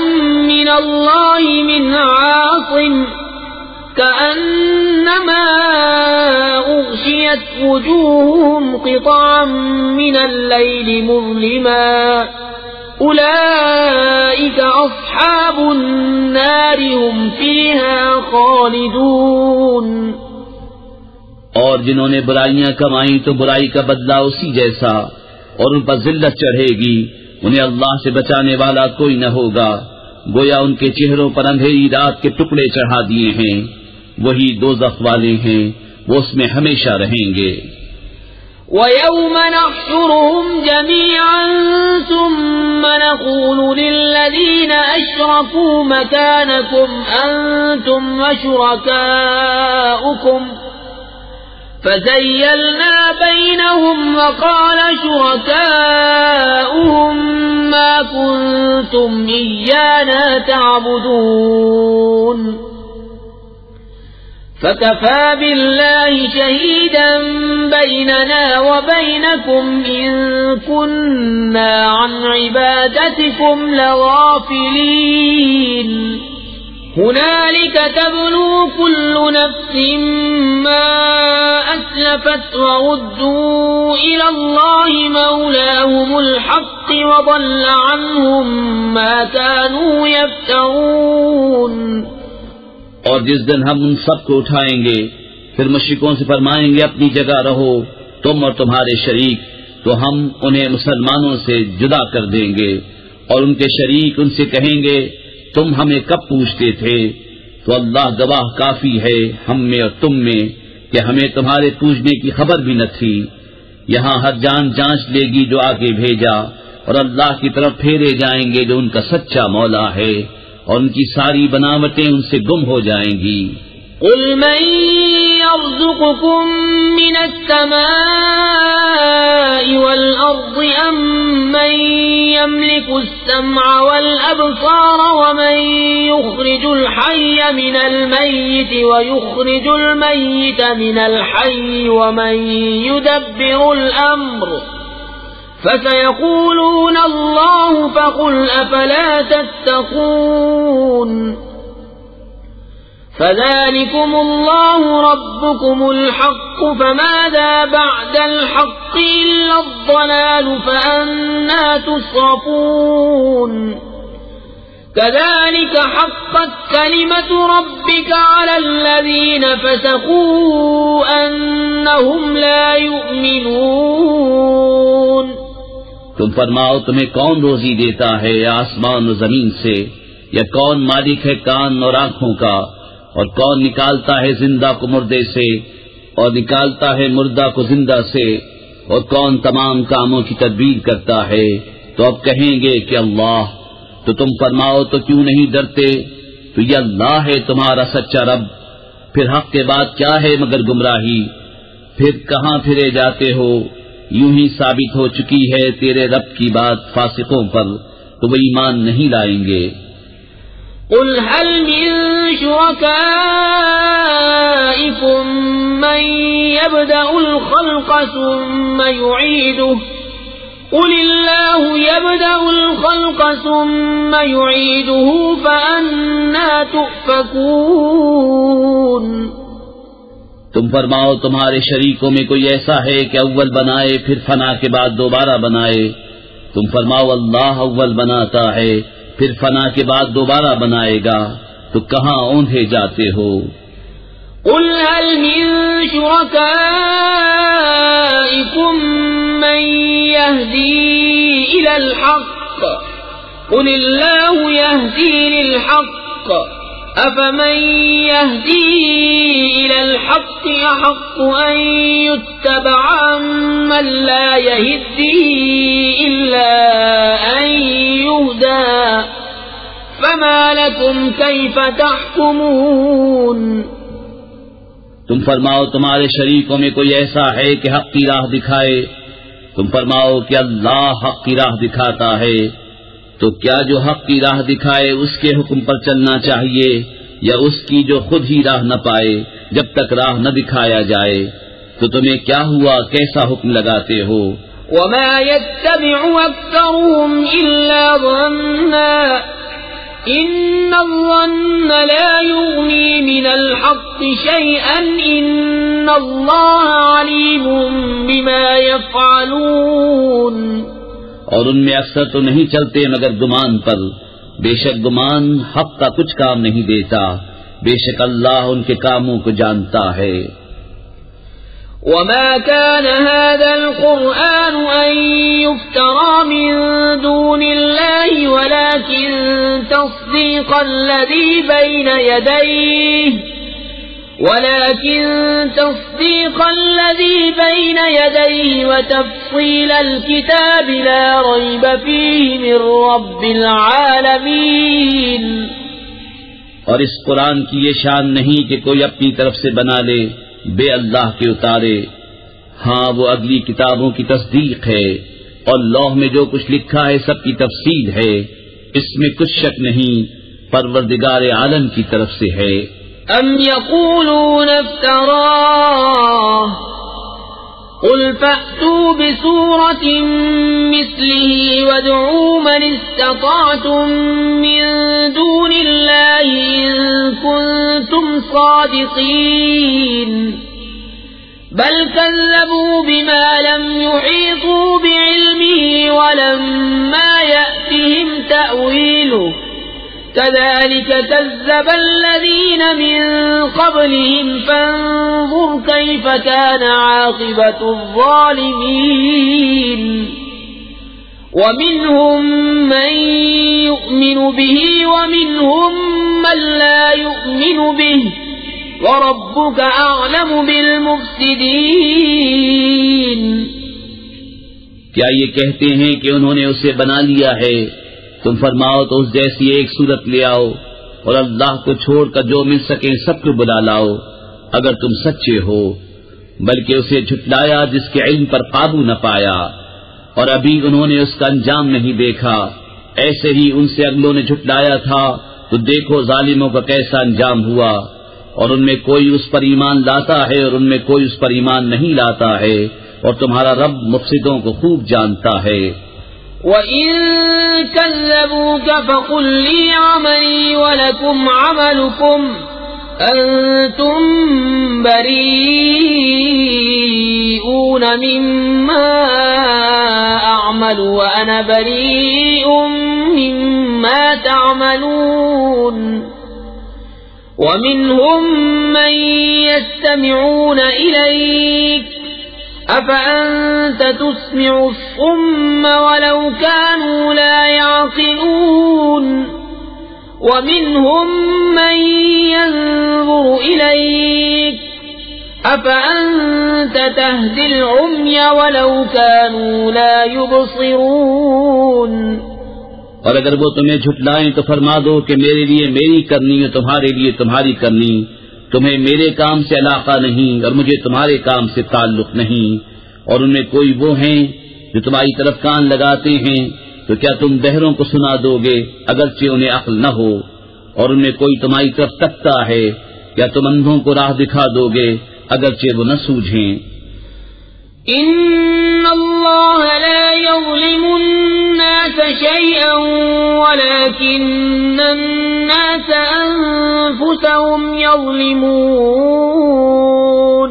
من اللہ من عاصم كأنما أغشيت وجوههم قطعا من الليل مظلما أولئك أصحاب النار هم فيها خالدون. اور جنہوں نے برائیاں کمائیں تو برائی کا بدلہ اسی جیسا، اور ان پر ذلت چڑھے گی. انہیں اللہ سے بچانے والا کوئی نہ ہوگا، گویا ان کے چہروں پر اندھیری رات کے ٹکڑے چڑھا دیے ہیں. وہی دوزخ والے ہیں، وہ اس میں ہمیشہ رہیں گے. وَيَوْمَ نَحْشُرُهُمْ جَمِيعًا ثُمَّ نَقُولُ لِلَّذِينَ أَشْرَكُوا مَكَانَكُمْ أَنْتُمْ وَشُرَكَاؤُكُمْ فَزَيَّلْنَا بَيْنَهُمْ وَقَالَ شُرَكَاؤُهُمْ مَا كُنْتُمْ إِيَّانَا تَعْبُدُونَ فَكَفَى بِاللَّهِ شَهِيدًا بَيْنَنَا وَبَيْنَكُمْ إِن كُنَّا عَنْ عِبَادَتِكُمْ لَغَافِلِينَ. هُنَالِكَ تَبْلُو كُلُّ نَفْسٍ مَا أَسْلَفَتْ وَرُدُّوا إِلَى اللَّهِ مَوْلَاهُمُ الْحَقِّ وَضَلَّ عَنْهُمْ مَا كَانُوا يَفْتَرُونَ. اور جس دن ہم ان سب کو اٹھائیں گے، پھر مشرکوں سے فرمائیں گے اپنی جگہ رہو تم اور تمہارے شریک، تو ہم انہیں مسلمانوں سے جدا کر دیں گے، اور ان کے شریک ان سے کہیں گے تم ہمیں کب پوچھتے تھے؟ تو اللہ گواہ کافی ہے ہم میں اور تم میں کہ ہمیں تمہارے پوجنے کی خبر بھی نہ تھی. یہاں ہر جان جانچ لے گی جو آگے بھیجا، اور اللہ کی طرف پھیرے جائیں گے جو ان کا سچا مولا ہے، اور ان کی ساری بناوٹیں ان سے گم ہو جائیں گی. قل من يرزقكم من السماء والأرض أم من يملك السمع والأبصار ومن يخرج الحي من الميت ويخرج الميت من الحي ومن يدبر الأمر فسيقولون الله فقل أفلا تتقون فذلكم الله ربكم الحق فماذا بعد الحق إلا الضلال فأنى تصرفون كذلك حقت كلمة ربك على الذين فسقوا أنهم لا يؤمنون. تم فرماؤ تمہیں کون روزی دیتا ہے آسمان و زمین سے، یا کون مالک ہے کان اور آنکھوں کا، اور کون نکالتا ہے زندہ کو مردے سے اور نکالتا ہے مردہ کو زندہ سے، اور کون تمام کاموں کی تدبیر کرتا ہے؟ تو اب کہیں گے کہ اللہ. تو تم فرماؤ تو کیوں نہیں ڈرتے؟ تو یہ اللہ ہے تمہارا سچا رب، پھر حق کے بعد کیا ہے مگر گمراہی؟ پھر کہاں پھرے جاتے ہو؟ یوں ہی ثابت ہو چکی ہے تیرے رب کی بات فاسقوں پر، تو وہ ایمان نہیں لائیں گے. قل هل من شركائكم من يبدأ الخلق ثم يعيده قل الله يبدأ الخلق ثم يعيده فأنى تؤفكون. تم فرماؤ تمہارے شریکوں میں کوئی ایسا ہے کہ اول بنائے پھر فنا کے بعد دوبارہ بنائے؟ تم فرماؤ اللہ اول بناتا ہے پھر فنا کے بعد دوبارہ بنائے گا، تو کہاں اوندھے جاتے ہو؟ قل هل من شركائكم من يهدي إلى الحق قل الله يهدي للحق أفمن يهدي إلى الحق أحق أن يتبع من لا يهدي إلا أن يهدى فما لكم كيف تحكمون. تم فرماؤ تمہارے شریکوں میں کوئی ایسا ہے کہ حق کی راہ دکھائے؟ تم فرماؤ کہ اللہ حق کی راہ دکھاتا ہے، تو کیا جو حق کی راہ دکھائے اس کے حکم پر چلنا چاہیے، یا اس کی جو خود ہی راہ نہ پائے جب تک راہ نہ دکھایا جائے؟ تو تمہیں کیا ہوا، کیسا حکم لگاتے ہو؟ وما يتبع أكثرهم إلا ظنا إن الظن لا يغني من الحق شيئا إن الله عليم بما يفعلون. اور ان میں اکثر تو نہیں چلتے مگر گمان پر، بے شک گمان حق کا کچھ کام نہیں دیتا، بے شک اللہ ان کے کاموں کو جانتا ہے. وما كان هذا القرآن أن يفترى من دون الله ولكن تصديق الذي بين يديه وتفصيل الكتاب لا ريب فيه من رب العالمين. اور اس قرآن کی یہ شان نہیں کہ کوئی اپنی طرف سے بنا لے بے اللہ کے اتارے، ہاں وہ اگلی کتابوں کی تصدیق ہے، اور لوح میں جو کچھ لکھا ہے سب کی تفصیل ہے، اس میں کچھ شک نہیں، پروردگار عالم کی طرف سے ہے. ام يقولون افتراه قل فأتوا بسورة مثله وادعوا من استطعتم من دون الله إن كنتم صادقين بل كذبوا بما لم يحيطوا بعلمه ولما يأتهم تأويله كذلك كذب الذين من قبلهم فانظر كيف كان عاقبة الظالمين. ومنهم من يؤمن به ومنهم من لا يؤمن به وربك أعلم بالمفسدين. کیا یہ کہتے ہیں کہ انہوں نے اسے بنا لیا ہے؟ تم فرماؤ تو اس جیسی ایک صورت لے آؤ اور اللہ کو چھوڑ کر جو مل سکے سب کو بلا لاؤ اگر تم سچے ہو. بلکہ اسے جھٹلایا جس کے علم پر قابو نہ پایا، اور ابھی انہوں نے اس کا انجام نہیں دیکھا. ایسے ہی ان سے اگلوں نے جھٹلایا تھا، تو دیکھو ظالموں کا کیسا انجام ہوا. اور ان میں کوئی اس پر ایمان لاتا ہے اور ان میں کوئی اس پر ایمان نہیں لاتا ہے، اور تمہارا رب مفسدوں کو خوب جانتا ہے. وَإِن كَذَّبُوكَ فَقُل لِّي عَمَلِي وَلَكُمْ عَمَلُكُمْ أَنتُم بَرِيئُونَ مِمَّا أَعْمَلُ وَأَنَا بَرِيءٌ مِّمَّا تَعْمَلُونَ. وَمِنْهُم مَّن يَسْتَمِعُونَ إِلَيْكَ أَفَأَنتَ تُسْمِعُ الصُّمَّ وَلَوْ كَانُوا لَا يَعْقِلُونَ. وَمِنْهُم مَّن يَنظُرُ إِلَيْكَ أَفَأَنتَ تَهْدِي الْعُمْيَ وَلَوْ كَانُوا لَا يُبْصِرُونَ. اور اگر وہ تمہیں جھٹلائیں تو فرما دو کہ میرے لیے میری کرنی اور تمہارے لیے تمہاری کرنی. تمہیں میرے کام سے علاقہ نہیں اور مجھے تمہارے کام سے تعلق نہیں. اور ان میں کوئی وہ ہیں جو تمہاری طرف کان لگاتے ہیں، تو کیا تم بہروں کو سنا دو گے اگرچہ انہیں عقل نہ ہو؟ اور ان میں کوئی تمہاری طرف تکتا ہے، کیا تم اندھوں کو راہ دکھا دو گے اگرچہ وہ نہ سوجھیں؟ ان اللہ لا یظلم الناس شیئا ولكن الناس انفسهم یظلمون.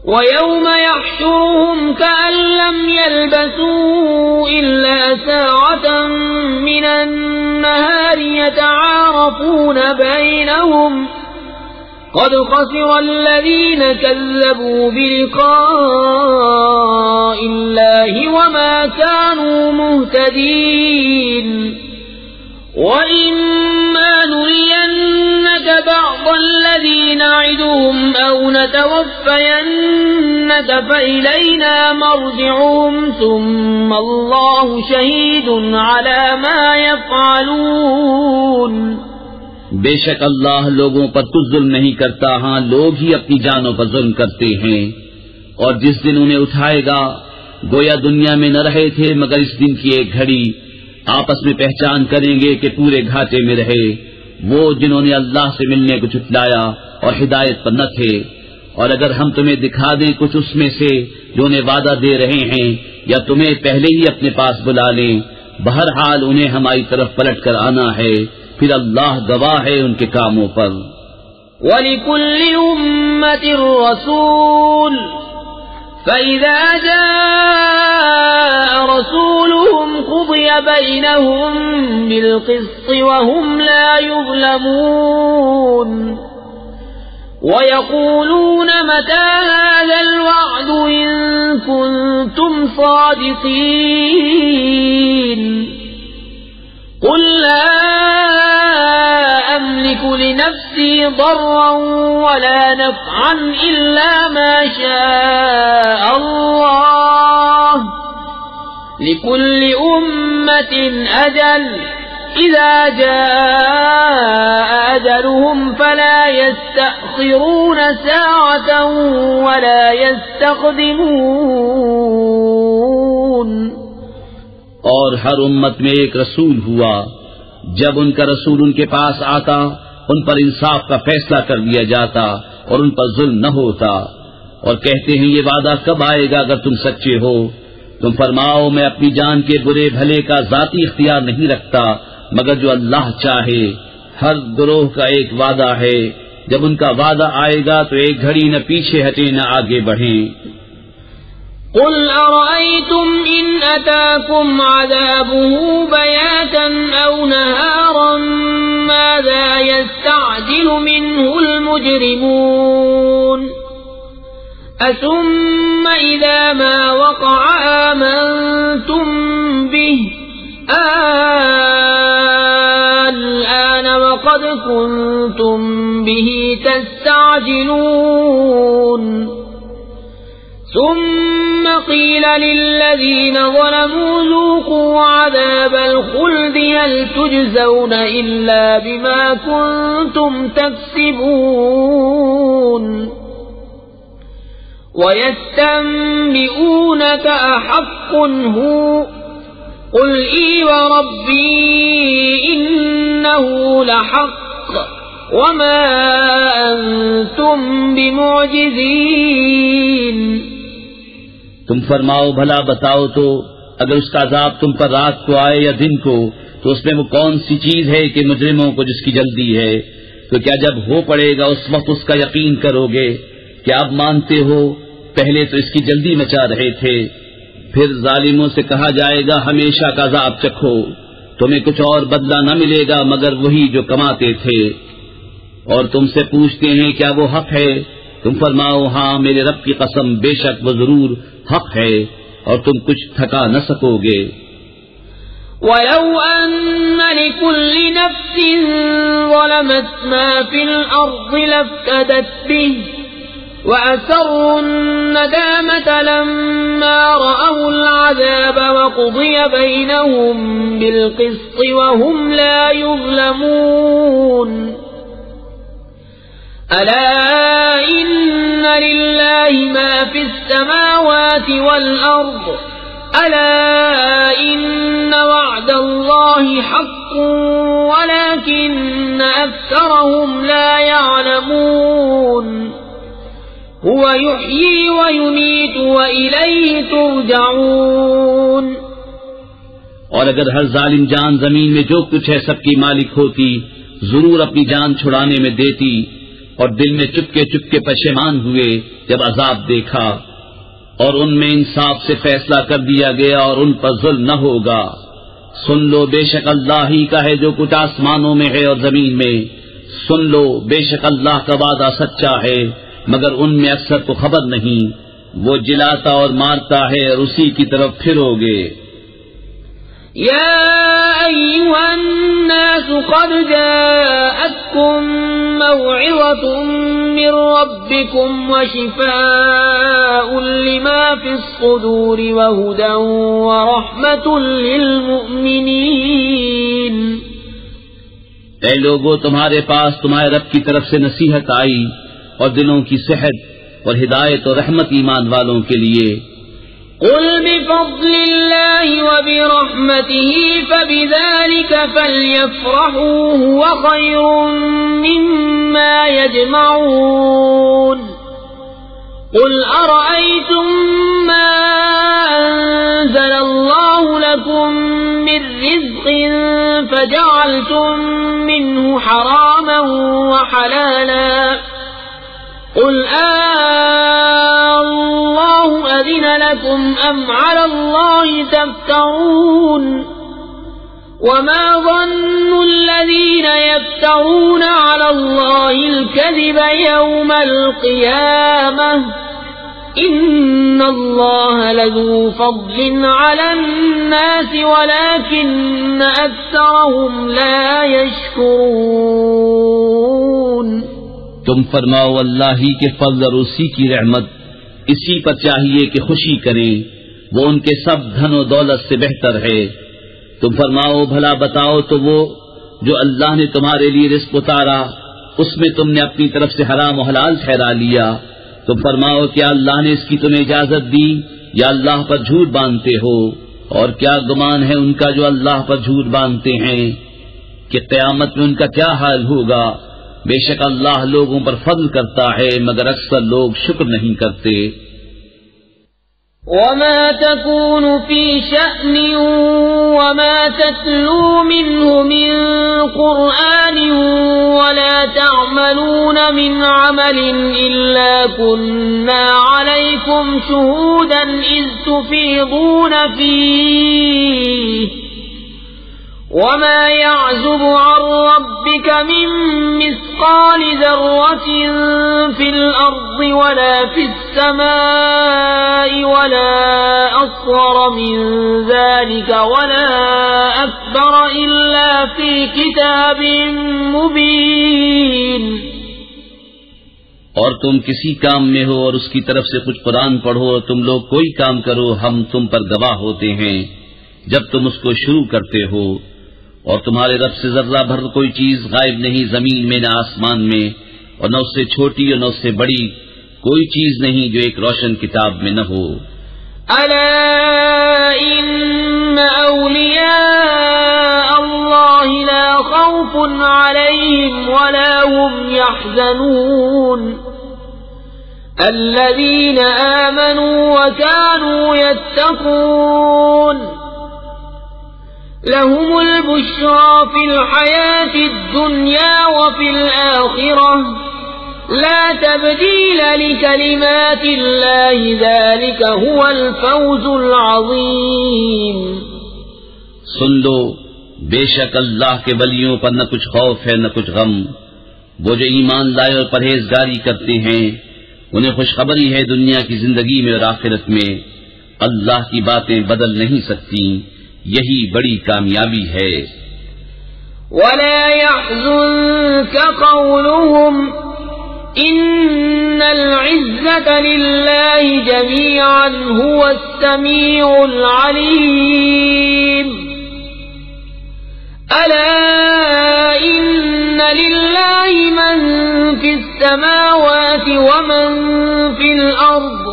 وَيَوْمَ يَحْشُرُهُمْ كَأَن لَّمْ يَلْبَثُوا إِلَّا سَاعَةً مِّنَ النَّهَارِ يَتَعَارَفُونَ بَيْنَهُمْ قَدْ خَسِرَ الَّذِينَ كَذَّبُوا بِلِقَاءِ اللَّهِ وَمَا كَانُوا مُهْتَدِينَ. وَإِمَّا نُرِيَنَّكَ بَعْضَ الَّذِي نَعِدُهُمْ أَوْ نَتَوَفَّيَنَّكَ فَإِلَيْنَا مَرْجِعُهُمْ ثُمَّ اللَّهُ شَهِيدٌ عَلَى مَا يَفْعَلُونَ. بے شک اللہ لوگوں پر کچھ ظلم نہیں کرتا، ہاں لوگ ہی اپنی جانوں پر ظلم کرتے ہیں. اور جس دن انہیں اٹھائے گا گویا دنیا میں نہ رہے تھے مگر اس دن کی ایک گھڑی، آپس میں پہچان کریں گے کہ پورے گھاٹے میں رہے وہ جنہوں نے اللہ سے ملنے کو جھٹلایا اور ہدایت پر نہ تھے. اور اگر ہم تمہیں دکھا دیں کچھ اس میں سے جو انہیں وعدہ دے رہے ہیں، یا تمہیں پہلے ہی اپنے پاس بلا لیں، بہرحال انہیں ہماری طرف پلٹ کر آنا ہے، پھر اللہ گواہ ہے ان کے کاموں پر. وَلِكُلِّ أُمَّةٍ رَّسُولٌ فَإِذَا جَاءَ رَسُولُهُمْ قُضِيَ بَيْنَهُم بِالْقِسْطِ وَهُمْ لَا يُظْلَمُونَ. وَيَقُولُونَ مَتَىٰ هَٰذَا الْوَعْدُ إِن كُنتُمْ صَادِقِينَ. قُل لَّا أَمْلِكُ لِنَفْسِي ضَرًّا وَلَا نَفْعًا إِلَّا مَا شَاءَ اللَّهُ ۗ لِكُلِّ أُمَّةٍ أَجَلٌ ۖ إِذَا جَاءَ أَجَلُهُمْ فَلَا يَسْتَأْخِرُونَ سَاعَةً وَلَا يَسْتَقْدِمُونَ. اور ہر امت میں ایک رسول ہوا، جب ان کا رسول ان کے پاس آتا ان پر انصاف کا فیصلہ کر دیا جاتا اور ان پر ظلم نہ ہوتا. اور کہتے ہیں یہ وعدہ کب آئے گا اگر تم سچے ہو؟ تم فرماؤ میں اپنی جان کے برے بھلے کا ذاتی اختیار نہیں رکھتا مگر جو اللہ چاہے. ہر گروہ کا ایک وعدہ ہے، جب ان کا وعدہ آئے گا تو ایک گھڑی نہ پیچھے ہٹیں نہ آگے بڑھیں. قل أرأيتم إن أتاكم عذابه بياتا أو نهارا ماذا يستعجل منه المجرمون. أثم إذا ما وقع آمنتم به الآن وقد قد كنتم به تستعجلون ثم قيل للذين ظلموا ذوقوا عذاب الخلد هل تجزون إلا بما كنتم تكسبون ويستنبئونك أحق هو قل إي وربي إنه لحق وما أنتم بمعجزين. تم فرماؤ بھلا بتاؤ تو اگر اس کا عذاب تم پر رات کو آئے یا دن کو تو اس میں وہ کون سی چیز ہے کہ مجرموں کو جس کی جلدی ہے؟ تو کیا جب ہو پڑے گا اس وقت اس کا یقین کرو گے؟ کیا اب مانتے ہو پہلے تو اس کی جلدی مچا رہے تھے. پھر ظالموں سے کہا جائے گا ہمیشہ کا عذاب چکھو، تمہیں کچھ اور بدلہ نہ ملے گا مگر وہی جو کماتے تھے. اور تم سے پوچھتے ہیں کیا وہ حق ہے؟ تم فرماؤ ہاں میرے رب کی قسم بے شک وہ ضرور حق ہے اور تم کچھ تھکا نہ سکو گے. وَلَوْ أَنَّ لِكُلِّ نَفْسٍ ظَلَمَتْ مَا فِي الْأَرْضِ لَافْتَدَتْ بِهِ وَأَسَرُّوا النَّدَامَةَ لَمَّا رَأَوُا الْعَذَابَ وَقُضِيَ بَيْنَهُم بِالْقِسْطِ وَهُمْ لَا يُظْلَمُونَ. أَلَا إِنَّ لِلَّهِ مَا فِي السَّمَاوَاتِ وَالْأَرْضِ أَلَا إِنَّ وَعْدَ اللَّهِ حَقٌّ وَلَكِنَّ أَكْثَرَهُمْ لَا يَعْلَمُونَ. هُوَ يُحْيِي وَيُمِيتُ وَإِلَيْهِ تُرْجَعُونَ. اور اگر ہر ظالم جان زمین میں جو کچھ ہے سب کی مالک ہوتی ضرور اپنی جان چھڑانے میں دیتی اور دل میں چپکے چپکے پشیمان ہوئے جب عذاب دیکھا اور ان میں انصاف سے فیصلہ کر دیا گیا اور ان پر ظلم نہ ہوگا. سن لو بے شک اللہ ہی کا ہے جو کچھ آسمانوں میں ہے اور زمین میں. سن لو بے شک اللہ کا وعدہ سچا ہے مگر ان میں اکثر کو خبر نہیں. وہ جلاتا اور مارتا ہے اور اسی کی طرف پھرو گے. يا أيها الناس قد جاءتكم موعظة من ربكم وشفاء لما في الصدور وهدى ورحمة للمؤمنين. اے لوگو تمہارے پاس تمہارے رب کی طرف سے نصیحت آئی اور دلوں کی صحت اور ہدایت اور رحمت ایمان والوں کے لیے. قل بفضل الله وبرحمته فبذلك فليفرحوا هو خير مما يجمعون. قل أرأيتم ما أنزل الله لكم من رزق فجعلتم منه حراما وحلالا قل الله أذن لكم أم على الله تفترون. وما ظن الذين يفترون على الله الكذب يوم القيامة إن الله لذو فضل على الناس ولكن أكثرهم لا يشكرون. تم فرماؤ اللہ ہی کے فضل اور اسی کی رحمت اسی پر چاہیے کہ خوشی کریں، وہ ان کے سب دھن و دولت سے بہتر ہے. تم فرماؤ بھلا بتاؤ تو وہ جو اللہ نے تمہارے لیے رزق اتارا اس میں تم نے اپنی طرف سے حرام و حلال ٹھہرا لیا. تم فرماؤ کیا اللہ نے اس کی تمہیں اجازت دی یا اللہ پر جھوٹ باندھتے ہو؟ اور کیا گمان ہے ان کا جو اللہ پر جھوٹ باندھتے ہیں کہ قیامت میں ان کا کیا حال ہوگا. بے شک اللہ لوگوں پر فضل کرتا ہے مگر اکثر لوگ شکر نہیں کرتے. وما تكون في شأن وما تتلو منه من قرآن ولا تعملون من عمل إلا كنا عليكم شهودا إذ تفيضون فيه وما يعزب عن ربك من مثقال ذرة في الأرض ولا في السماء ولا أصغر من ذلك ولا أكبر إلا في كتاب مبين. اور تم کسی کام میں ہو اور اس کی طرف سے کچھ قرآن پڑھو اور تم لوگ کوئی کام کرو، ہم تم پر گواہ ہوتے ہیں جب تم اس کو شروع کرتے ہو. اور تمہارے رب سے ذرہ بھر کوئی چیز غائب نہیں، زمین میں نہ آسمان میں، اور نہ اس سے چھوٹی اور نہ اس سے بڑی کوئی چیز نہیں جو ایک روشن کتاب میں نہ ہو. ألا إن أولياء الله لا خوف عليهم ولا هم يحزنون الذين آمنوا وكانوا يتقون لهم البشرى في الحياة الدنيا وفي الآخرة لا تبديل لكلمات الله ذلك هو الفوز العظيم. سن لو، بے شک اللہ کے ولیوں پر نہ کچھ خوف ہے نہ کچھ غم. وہ جو ایمان لائے اور پرہیزگاری کرتے ہیں انہیں خوشخبری ہے دنیا کی زندگی میں اور آخرت میں. اللہ کی باتیں بدل نہیں سکتی، یہی بڑی کامیابی ہے. ولا يحزنك قولهم إن العزة لله جميعا هو السميع العليم. ألا إن لله من في السماوات ومن في الأرض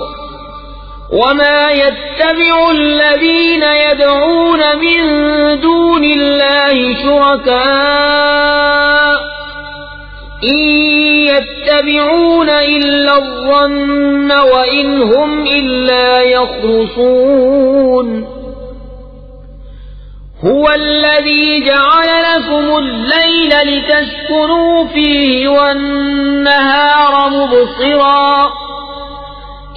وما يتبع الذين يدعون من دون الله شركاء إن يتبعون إلا الظن وإن هم إلا يخرصون. هو الذي جعل لكم الليل لتسكنوا فيه والنهار مبصرا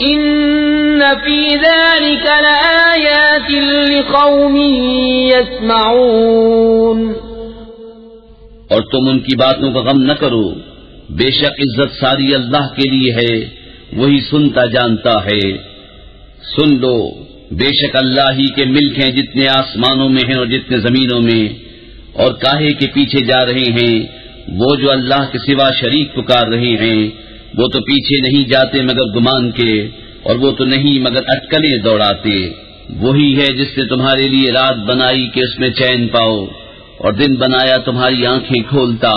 إن في ذلك لآيات لقوم يسمعون. اور تم ان کی باتوں کا غم نہ کرو، بے شک عزت ساری اللہ کے لیے ہے، وہی سنتا جانتا ہے. سن لو، بے شک اللہ ہی کے ملک ہیں جتنے آسمانوں میں ہیں اور جتنے زمینوں میں. اور کاہے کے پیچھے جا رہے ہیں وہ جو اللہ کے سوا شریک پکار رہے ہیں؟ وہ تو پیچھے نہیں جاتے مگر گمان کے، اور وہ تو نہیں مگر اٹکلیں دوڑاتے. وہی ہے جس نے تمہارے لیے رات بنائی کہ اس میں چین پاؤ، اور دن بنایا تمہاری آنکھیں کھولتا.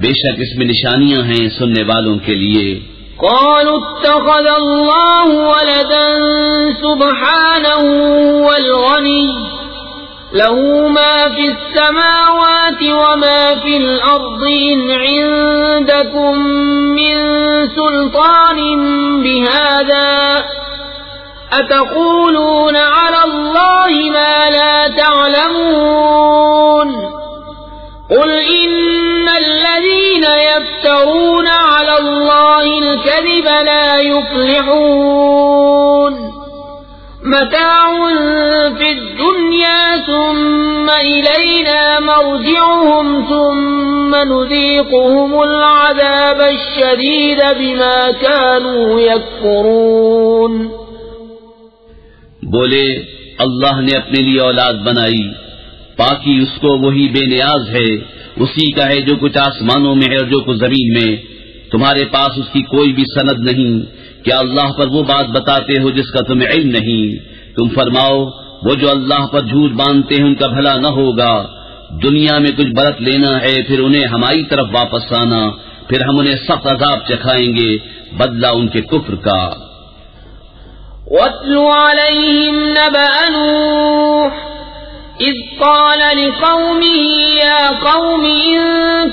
بے شک اس میں نشانیاں ہیں سننے والوں کے لیے. قالوا اتخذ الله ولدا سبحانه والغني له ما في السماوات وما في الأرض إن عندكم من سلطان بهذا أتقولون على الله ما لا تعلمون. قل إن الذين يفترون على الله الكذب لا يفلحون. متاع في الدنيا ثم إلينا مرجعهم ثم نذيقهم العذاب الشديد بما كانوا يكفرون. بولے اللہ نے اپنے لیے اولاد بنائی، باقی اس کو وہی بے نیاز ہے، اسی کا ہے جو کچھ آسمانوں میں ہے اور جو کچھ زمین میں. تمہارے پاس اس کی کوئی بھی سند نہیں. کیا اللہ پر وہ بات بتاتے ہو جس کا تمہیں علم نہیں؟ تم فرماؤ، وہ جو اللہ پر جھوٹ باندھتے ہیں ان کا بھلا نہ ہوگا. دنیا میں کچھ برت لینا ہے، پھر انہیں ہماری طرف واپس آنا، پھر ہم انہیں سخت عذاب چکھائیں گے بدلہ ان کے کفر کا. وَاتْلُ عَلَيْهِمْ نَبَأَ نُوحٍ إذ قال لقومه يا قوم إن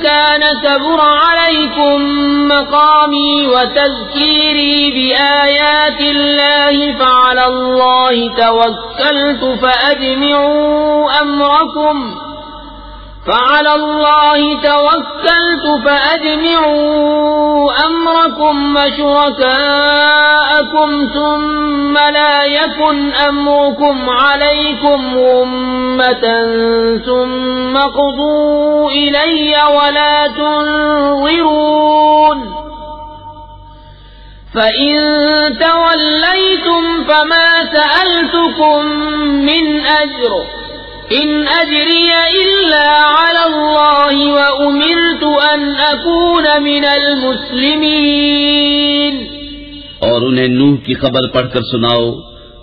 كان كبر عليكم مقامي وتذكيري بآيات الله فعلى الله توكلت فأجمعوا أمركم وشركاءكم ثم لا يكن أمركم عليكم غمة ثم قضوا إلي ولا تنظرون. فَإِن تَوَلَّيْتُمْ فَمَا سَأَلْتُكُم مِّنْ أَجْرٍ إِنْ أَجْرِيَ إِلَّا عَلَى اللَّهِ وَأُمِرْتُ أَنْ أَكُونَ مِنَ الْمُسْلِمِينَ۔ اور انہیں نوح کی خبر پڑھ کر سناؤ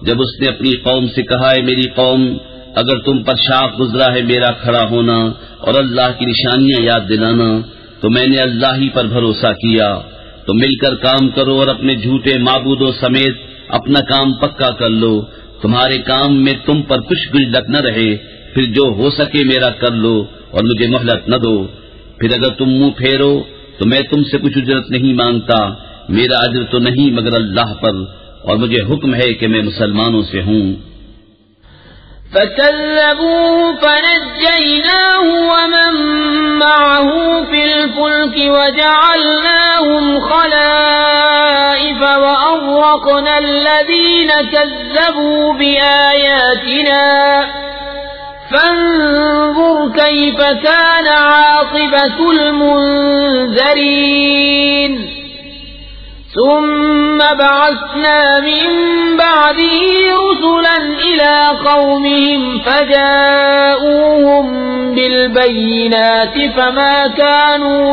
جب اس نے اپنی قوم سے کہا ہے میری قوم اگر تم پر شاق گزرا ہے میرا کھڑا ہونا اور اللہ کی نشانیاں یاد دلانا تو میں نے اللہ ہی پر بھروسہ کیا، تو مل کر کام کرو اور اپنے جھوٹے معبودوں سمیت اپنا کام پکا کر لو، تمہارے کام میں تم پر کچھ گجلک نہ رہے، پھر جو ہو سکے میرا کر لو اور مجھے مہلت نہ دو، پھر اگر تم منہ پھیرو تو میں تم سے کچھ اجرت نہیں مانگتا، میرا اجر تو نہیں مگر اللہ پر، اور مجھے حکم ہے کہ میں مسلمانوں سے ہوں۔ فَكَذَّبُوهُ فَنَجَّيْنَاهُ وَمَن مَّعَهُ فِي الْفُلْكِ وَجَعَلْنَاهُمْ خَلَائِفَ وَأَغْرَقْنَا الَّذِينَ كَذَّبُوا بِآيَاتِنَا فَانظُرْ كَيْفَ كَانَ عَاقِبَةُ الْمُنذَرِينَ۔ ثم بعثنا من بعده رسلا إلى قومهم فجاءوهم بالبينات فما كانوا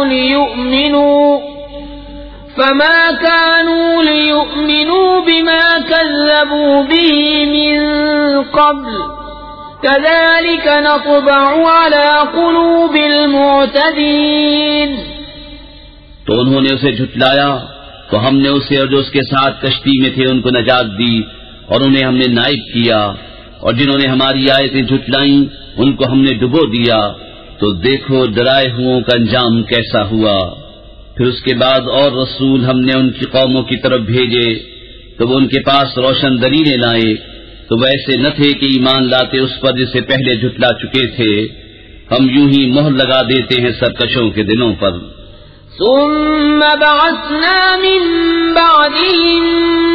ليؤمنوا بما كذبوا به من قبل كذلك نطبع على قلوب المعتدين۔ تو انہوں نے اسے جھٹلایا تو ہم نے اسے اور جو اس کے ساتھ کشتی میں تھے ان کو نجات دی اور انہیں ہم نے نائب کیا، اور جنہوں نے ہماری آیتیں جھٹلائیں ان کو ہم نے ڈبو دیا، تو دیکھو ڈرائے ہوں کا انجام کیسا ہوا۔ پھر اس کے بعد اور رسول ہم نے ان کی قوموں کی طرف بھیجے تو وہ ان کے پاس روشن دلیلیں لائے تو وہ ایسے نہ تھے کہ ایمان لاتے اس پر جسے پہلے جھٹلا چکے تھے، ہم یوں ہی مہر لگا دیتے ہیں سرکشوں کے دلوں پر۔ ثم بعثنا من بعدهم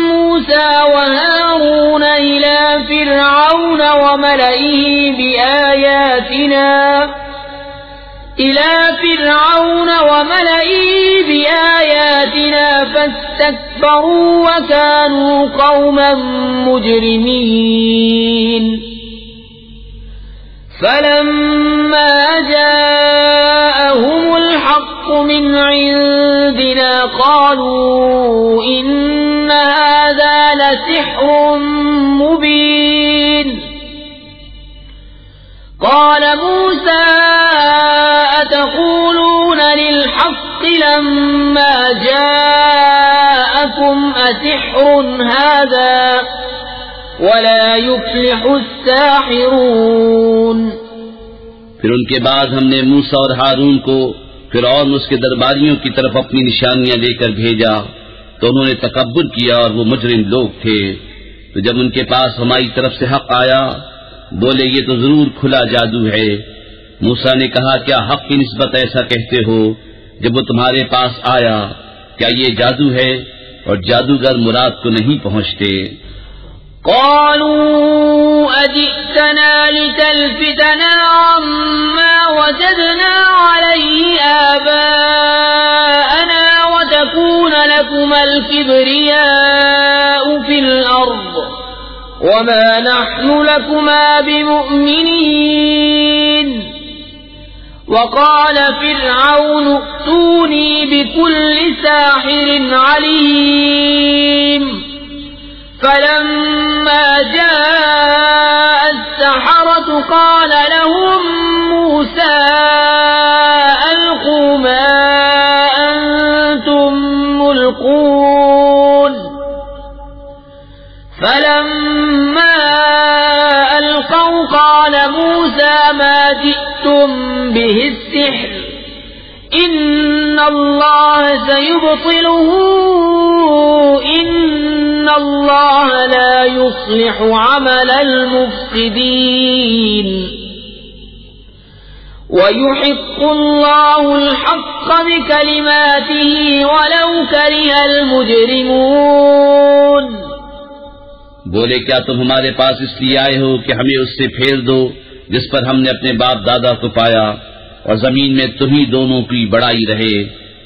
موسى وهارون إلى فرعون وملئه بآياتنا فاستكبروا وكانوا قوما مجرمين۔ فلما جاءهم الحق من عندنا قالوا إن هذا لسحر مبين۔ قال موسى أتقولون للحق لما جاءكم أسحر هذا ولا يفلح الساحرون۔ پھر ان کے بعد ہم نے موسیٰ اور ہارون کو فرعون اس کے درباریوں کی طرف اپنی نشانیاں لے کر بھیجا تو انہوں نے تکبر کیا اور وہ مجرم لوگ تھے، تو جب ان کے پاس ہماری طرف سے حق آیا بولے یہ تو ضرور کھلا جادو ہے۔ موسیٰ نے کہا کیا حق کی نسبت ایسا کہتے ہو جب وہ تمہارے پاس آیا؟ کیا یہ جادو ہے؟ اور جادوگر مراد کو نہیں پہنچتے۔ قالوا أجئتنا لتلفتنا عما وجدنا عليه آباءنا وتكون لكما الكبرياء في الأرض وما نحن لكما بمؤمنين۔ وقال فرعون ائتوني بكل ساحر عليم۔ فلما جاء السحرة قال لهم موسى ألقوا ما أنتم ملقون۔ فلما ألقوا قال موسى ما جئتم به السحر إن الله سيبطله إن الله لا يصلح عمل المفسدين ويحق الله الحق بكلماته ولو كره المجرمون۔ بولے کیا تم ہمارے پاس اس لیے آئے ہو کہ ہمیں اس سے پھیر دو جس پر ہم نے اپنے باپ دادا کو پایا، اور زمین میں تمہیں دونوں کی بڑائی رہے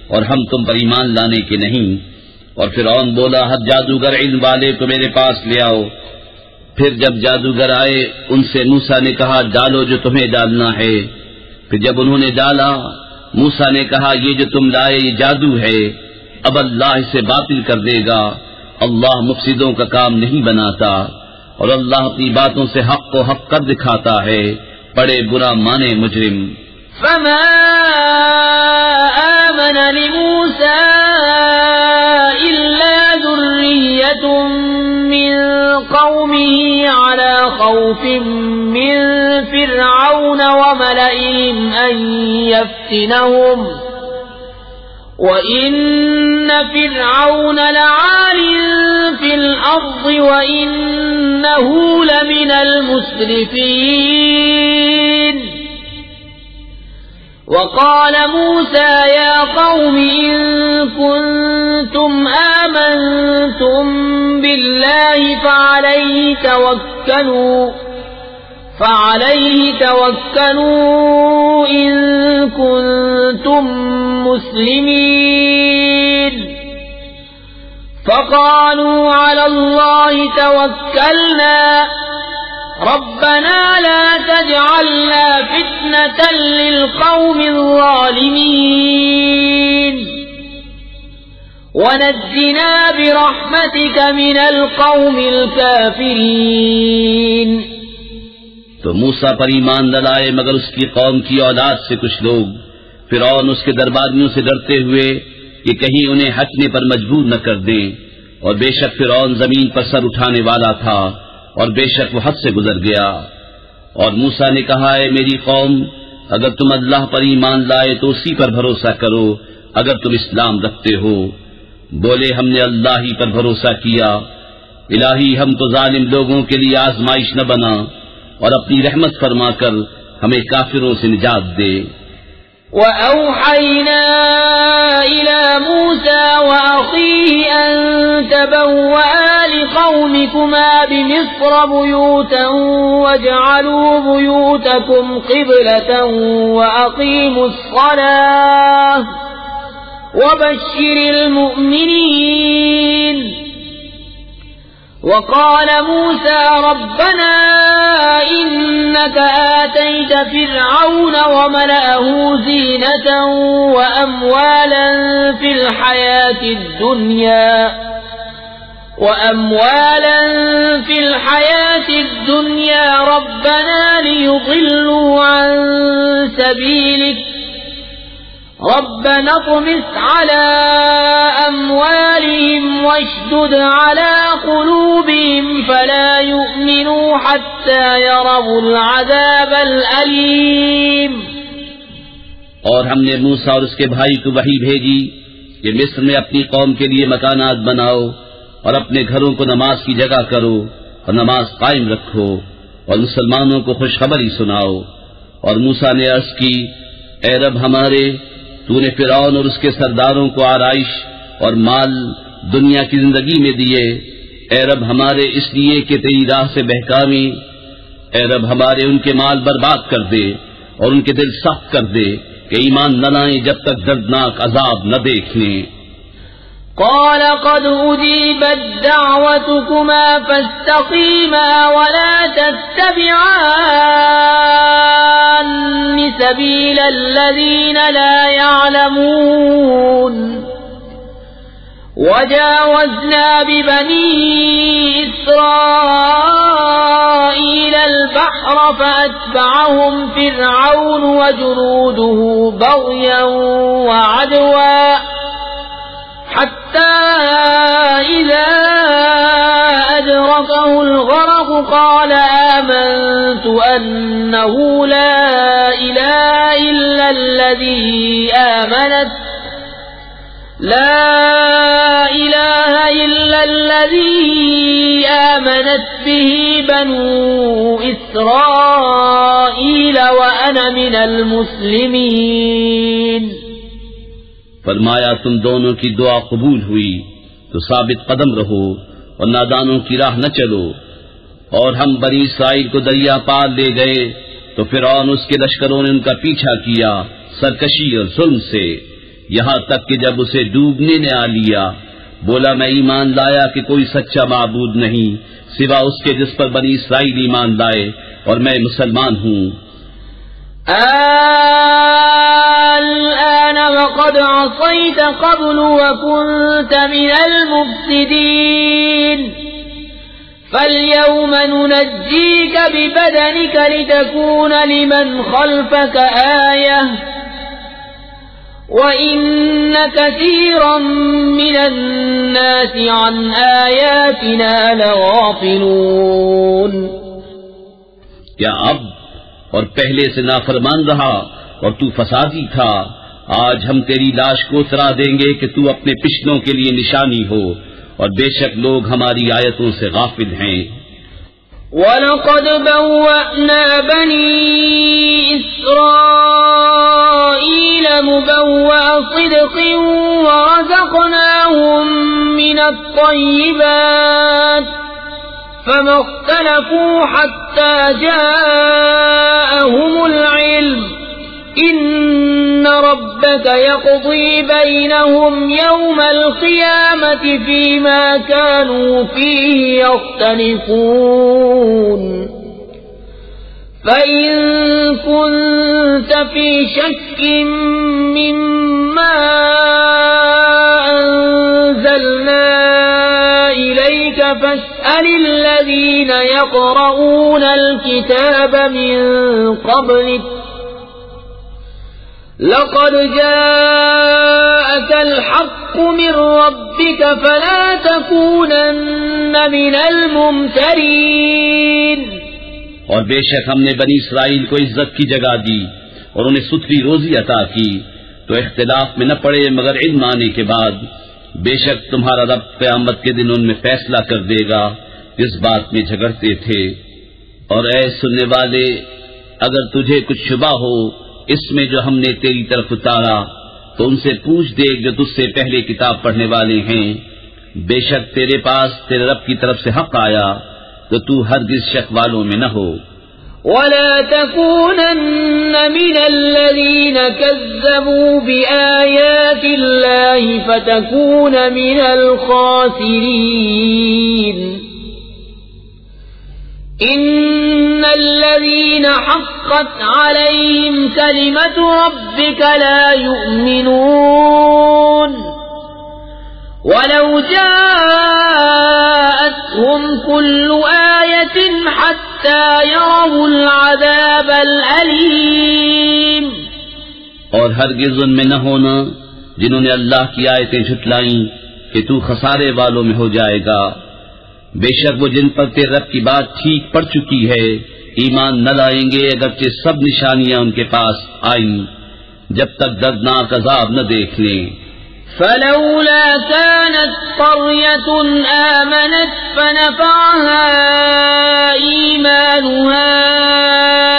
اور ہم تم پر ایمان لانے کے نہیں؟ اور فرعون بولا ہر جادوگر علم والے کو میرے پاس لے آؤ۔ پھر جب جادوگر آئے ان سے موسیٰ نے کہا ڈالو جو تمہیں ڈالنا ہے۔ پھر جب انہوں نے ڈالا موسیٰ نے کہا یہ جو تم لائے یہ جادو ہے، اب اللہ اسے باطل کر دے گا، اللہ مفسدوں کا کام نہیں بناتا، اور اللہ اپنی باتوں سے حق کو حق کر دکھاتا ہے، بڑے برا مانے مجرم۔ فما آمن لموسى إلا ذرية من قومه على خوف من فرعون وملئهم أن يفتنهم وَإِنَّ فِرْعَوْنَ لَعَالٍ فِي الْأَرْضِ وَإِنَّهُ لَمِنَ الْمُسْرِفِينَ وَقَالَ مُوسَى يَا قَوْمِ إِن كُنتُمْ آمَنتُم بِاللَّهِ فعليه توكلوا إن كنتم مسلمين فقالوا على الله توكلنا ربنا لا تجعلنا فتنة للقوم الظالمين ونجنا برحمتك من القوم الكافرين۔ تو موسیٰ پر ایمان نہ لائے مگر اس کی قوم کی اولاد سے کچھ لوگ، فرعون اس کے درباریوں سے ڈرتے ہوئے کہ کہیں انہیں ہٹنے پر مجبور نہ کر دیں، اور بے شک فرعون زمین پر سر اٹھانے والا تھا اور بے شک وہ حد سے گزر گیا۔ اور موسیٰ نے کہا اے میری قوم اگر تم اللہ پر ایمان لائے تو اسی پر بھروسہ کرو اگر تم اسلام رکھتے ہو۔ بولے ہم نے اللہ ہی پر بھروسہ کیا، الہی ہم تو ظالم لوگوں کے لیے آزمائش نہ بنا اور اپنی رحمت فرما کر ہمیں کافروں سے نجات دے۔ وَأَوْحَيْنَا إِلَى مُوسَى وَأَخِيهِ أَن تَبَوَّآ لِقَوْمِكُمَا بِمِصْرَ بُيُوتًا وَاجْعَلُوا بُيُوتَكُمْ قِبْلَةً وَأَقِيمُوا الصَّلَاةَ وَبَشِّرِ الْمُؤْمِنِينَ۔ وقال موسى ربنا إنك آتيت فرعون وملأه زينة وأموالا في الحياة الدنيا ربنا ليضلوا عن سبيلك ربنا اطمس على أموالهم واشدد على قلوبهم فلا يؤمنوا حتى يروا العذاب الأليم۔ اور ہم نے موسیٰ اور اس کے بھائی کو وحی بھیجی کہ مصر میں اپنی قوم کے لیے مکانات بناؤ اور اپنے گھروں کو نماز کی جگہ کرو اور نماز قائم رکھو اور مسلمانوں کو خوشخبری سناؤ۔ اور موسیٰ نے عرض کی اے رب ہمارے تو نے فرعون اور اس کے سرداروں کو آرائش اور مال دنیا کی زندگی میں دیے، اے رب ہمارے اس لیے کہ تیری راہ سے بہکاویں، اے رب ہمارے ان کے مال برباد کر دے اور ان کے دل سخت کر دے کہ ایمان نہ لائیں جب تک دردناک عذاب نہ دیکھ لیں۔ قال قد أجيبت دعوتكما فاستقيما ولا تتبعان سبيل الذين لا يعلمون۔ وجاوزنا ببني إسرائيل البحر فأتبعهم فرعون وجنوده بغيا وعدوا حتى إذا أدركه الغرق قال آمنت أنه لا إله إلا الذي آمنت به بنو إسرائيل وأنا من المسلمين۔ فرمایا تم دونوں کی دعا قبول ہوئی تو ثابت قدم رہو اور نادانوں کی راہ نہ چلو۔ اور ہم بنی اسرائیل کو دریا پار لے گئے تو فرعون اس کے لشکروں نے ان کا پیچھا کیا سرکشی اور ظلم سے، یہاں تک کہ جب اسے ڈوبنے نے آ لیا بولا میں ایمان لایا کہ کوئی سچا معبود نہیں سوا اس کے جس پر بنی اسرائیل ایمان لائے اور میں مسلمان ہوں۔ الآن وقد عصيت قبل وكنت من المفسدين فاليوم ننجيك ببدنك لتكون لمن خلفك آية وَإِنَّ كَثِيرًا مِّنَ النَّاسِ عَنْ آيَاتِنَا لَغَافِلُونَ۔ کیا اب اور پہلے سے نافرمان رہا اور تو فسادی تھا؟ آج ہم تیری لاش کو اترا دیں گے کہ تو اپنے پچھلوں کے لیے نشانی ہو، اور بے شک لوگ ہماری آیتوں سے غافل ہیں۔ وَلَقَدْ بَوَّأْنَا بَنِي إِسْرَائِيلَ مُبَوَّأَ صِدْقٍ وَرَزَقْنَاهُم مِّنَ الطَّيِّبَاتِ فَمَا اخْتَلَفُوا حَتَّى جَاءَهُمُ الْعِلْمُ إِنَّ رَبَّكَ يَقْضِي بَيْنَهُمْ يَوْمَ الْقِيَامَةِ فِيمَا كَانُوا فِيهِ يَخْتَلِفُونَ فَإِن كُنتَ فِي شَكٍّ مِّمَّا أَنزَلْنَا إِلَيْكَ فَاسْأَلِ الَّذِينَ يَقْرَؤُونَ الْكِتَابَ مِن قَبْلِكَ لقد جاءك الحق من ربك فلا تكونن من الممترين۔ اور بے شک ہم نے بنی اسرائیل کو عزت کی جگہ دی اور انہیں ستھری روزی عطا کی، تو اختلاف میں نہ پڑے مگر علم آنے کے بعد۔ بے شک تمہارا رب قیامت کے دن ان میں فیصلہ کر دے گا جس بات میں جھگڑتے تھے۔ اور اے سننے والے، اگر تجھے کچھ شبہ ہو اس میں جو ہم نے تیری طرف اتارا تو ان سے پوچھ دیکھ جو تجھ سے پہلے کتاب پڑھنے والے ہیں، بے شک تیرے پاس تیرے رب کی طرف سے حق آیا تو تو ہرگز شک والوں میں نہ ہو۔ وَلَا تَكُونَنَّ مِنَ الَّذِينَ كَذَّبُوا بِآيَاتِ اللَّهِ فَتَكُونَ مِنَ الْخَاسِرِينَ۔ إِنَّ الَّذِينَ حَقَّتْ عَلَيْهِمْ كَلِمَةُ رَبِّكَ لَا يُؤْمِنُونَ وَلَوْ جَاءَتْهُمْ كُلُّ آيَةٍ حَتَّى يَرَوُا الْعَذَابَ الْأَلِيمَ۔ اور ہرگز ان میں نہ ہونا جنہوں نے اللہ کی آیتیں جھٹلائیں کہ تو خسارے والوں میں ہو جائے گا۔ بے شک وہ جن پر تیرے رب کی بات ٹھیک پڑ چکی ہے ایمان نہ لائیں گے اگرچہ سب نشانیاں ان کے پاس آئیں، جب تک دردناک عذاب نہ دیکھ لیں۔ فلولا كانت قرية آمنت فنفعها إيمانها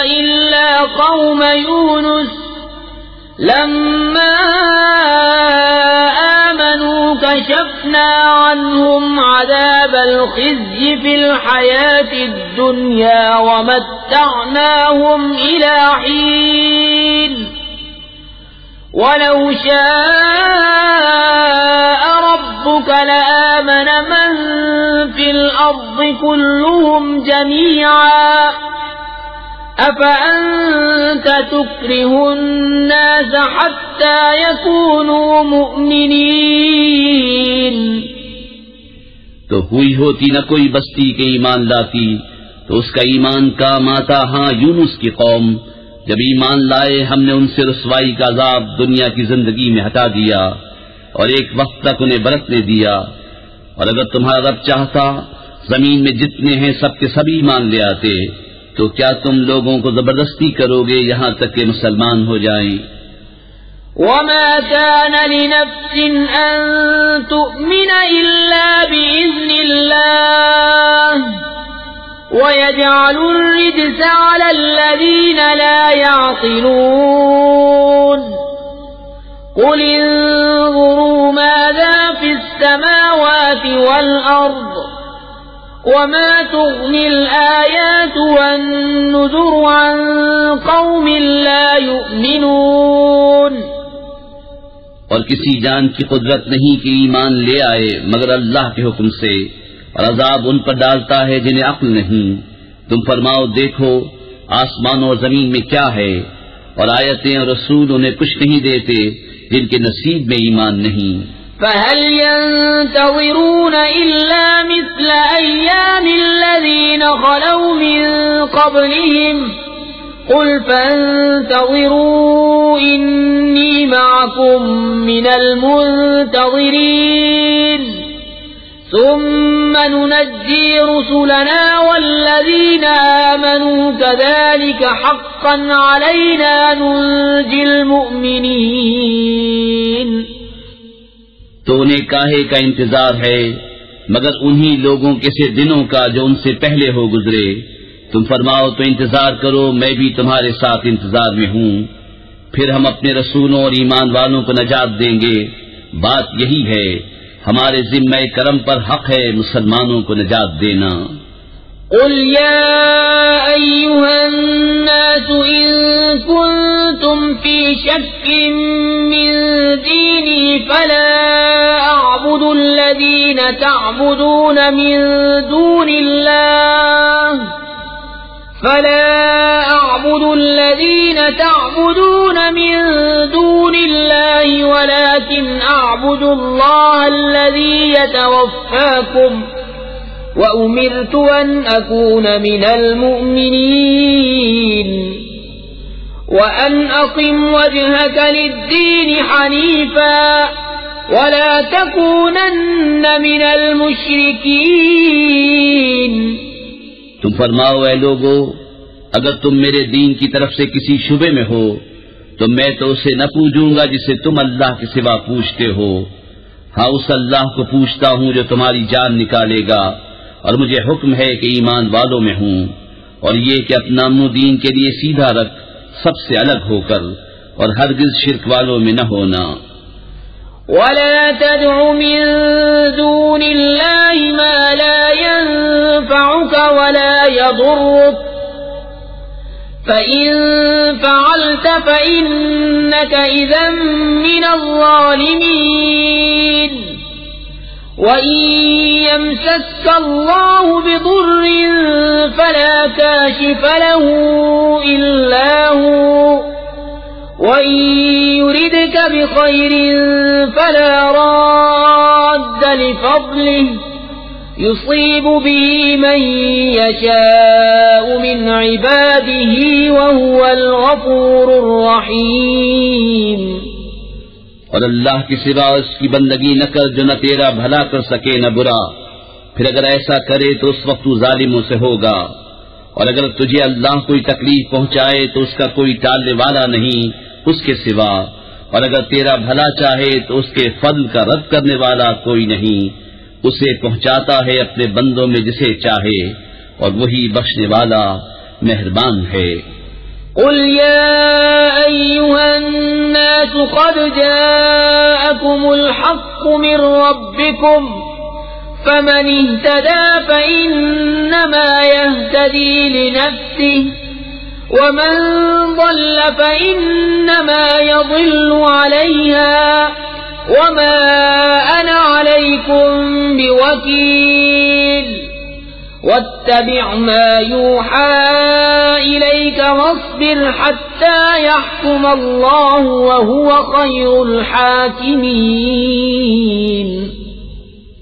إلا قوم يونس لما كشفنا عنهم عذاب الخزي في الحياة الدنيا ومتعناهم إلى حين ولو شاء ربك لآمن من في الأرض كلهم جميعا أفأنت تكره الناس حتى يكونوا مؤمنين۔ تو ہوئی ہوتی نہ کوئی بستی کے ایمان لاتی تو اس کا ایمان کام آتا، ہاں یونس کی قوم جب ایمان لائے ہم نے ان سے رسوائی کا عذاب دنیا کی زندگی میں ہٹا دیا اور ایک وقت تک انہیں برتنے دیا۔ اور اگر تمہارا رب چاہتا زمین میں جتنے ہیں سب کے سب ایمان لے آتے، تو کیا تم لوگوں کو زبردستی کرو گے یہاں تک کہ مسلمان ہو جائیں؟ وَمَا كَانَ لِنَفْسٍ أَن تُؤْمِنَ إِلَّا بِإِذْنِ اللَّهِ وَيَجْعَلُ الرِّجْسَ عَلَى الَّذِينَ لَا يَعْقِلُونَ قُلِ انظُرُوا مَاذَا فِي السَّمَاوَاتِ وَالْأَرْضِ وَمَا تُغْنِي الْآيَاتُ وَالنُّذُرُ عَن قَوْمٍ لَّا يُؤْمِنُونَ۔ اور کسی جان کی قدرت نہیں کہ ایمان لے آئے مگر اللہ کے حکم سے، اور عذاب ان پر ڈالتا ہے جنہیں عقل نہیں۔ تم فرماؤ دیکھو آسمانوں اور زمین میں کیا ہے، اور آیتیں اور رسول انہیں کچھ نہیں دیتے جن کے نصیب میں ایمان نہیں۔ فَهَلْ يَنْتَظِرُونَ إِلَّا مِثْلَ أَيَّامِ الَّذِينَ خَلَوْا مِنْ قَبْلِهِمْ قُلْ فَانْتَظِرُوا إِنِّي مَعَكُمْ مِنَ الْمُنْتَظِرِينَ ثُمَّ نُنَجِّي رُسُلَنَا وَالَّذِينَ آمَنُوا كَذَلِكَ حَقًّا عَلَيْنَا نُنْجِي الْمُؤْمِنِينَ۔ تو انہیں کاہے کا انتظار ہے مگر انہی لوگوں کے سے دنوں کا جو ان سے پہلے ہو گزرے۔ تم فرماؤ تو انتظار کرو، میں بھی تمہارے ساتھ انتظار میں ہوں، پھر ہم اپنے رسولوں اور ایمان والوں کو نجات دیں گے۔ بات یہی ہے، ہمارے ذمہ کرم پر حق ہے مسلمانوں کو نجات دینا۔ قل يا أيها الناس إن كنتم في شك من ديني فلا أعبد الذين تعبدون من دون الله ولكن أعبد الله الذي يتوفاكم وأمرت أن أكون من المؤمنين وأن أقم وجهك للدين حنيفا ولا تكونن من المشركين۔ تم فرماؤ اے لوگو، اگر تم میرے دین کی طرف سے کسی شبے میں ہو تو میں تو اسے نہ پوجوں گا جسے تم اللہ کے سوا پوجتے ہو، ہاں اس اللہ کو پوجتا ہوں جو تمہاری جان نکالے گا، اور مجھے حکم ہے کہ ایمان والوں میں ہوں، اور یہ کہ اپنا منہ دین کے لیے سیدھا رکھ سب سے الگ ہو کر، اور ہرگز شرک والوں میں نہ ہونا۔ ولا تدع من دون الله ما لا ينفعك ولا يضرك فإن فعلت فإنك إذا من الظالمين۔ وَإِن يَمْسَسْكَ اللَّهُ بِضُرٍّ فَلَا كَاشِفَ لَهُ إِلَّا هُوَ وَإِن يُرِدْكَ بِخَيْرٍ فَلَا رَادَّ لِفَضْلِهِ يُصِيبُ بِهِ مَن يَشَاءُ مِنْ عِبَادِهِ وَهُوَ الْغَفُورُ الرَّحِيمُ۔ اور اللہ کے سوا اس کی بندگی نہ کر جو نہ تیرا بھلا کر سکے نہ برا، پھر اگر ایسا کرے تو اس وقت تو ظالموں سے ہوگا، اور اگر تجھے اللہ کوئی تکلیف پہنچائے تو اس کا کوئی ٹالنے والا نہیں اس کے سوا، اور اگر تیرا بھلا چاہے تو اس کے فضل کا رد کرنے والا کوئی نہیں، اسے پہنچاتا ہے اپنے بندوں میں جسے چاہے، اور وہی بخشنے والا مہربان ہے۔ قل يا أيها الناس قد جاءكم الحق من ربكم فمن اهتدى فإنما يهتدي لنفسه ومن ضل فإنما يضل عليها وما أنا عليكم بوكيل واتبع ما يوحى إليك واصبر حتى يحكم الله وهو خير الحاكمين۔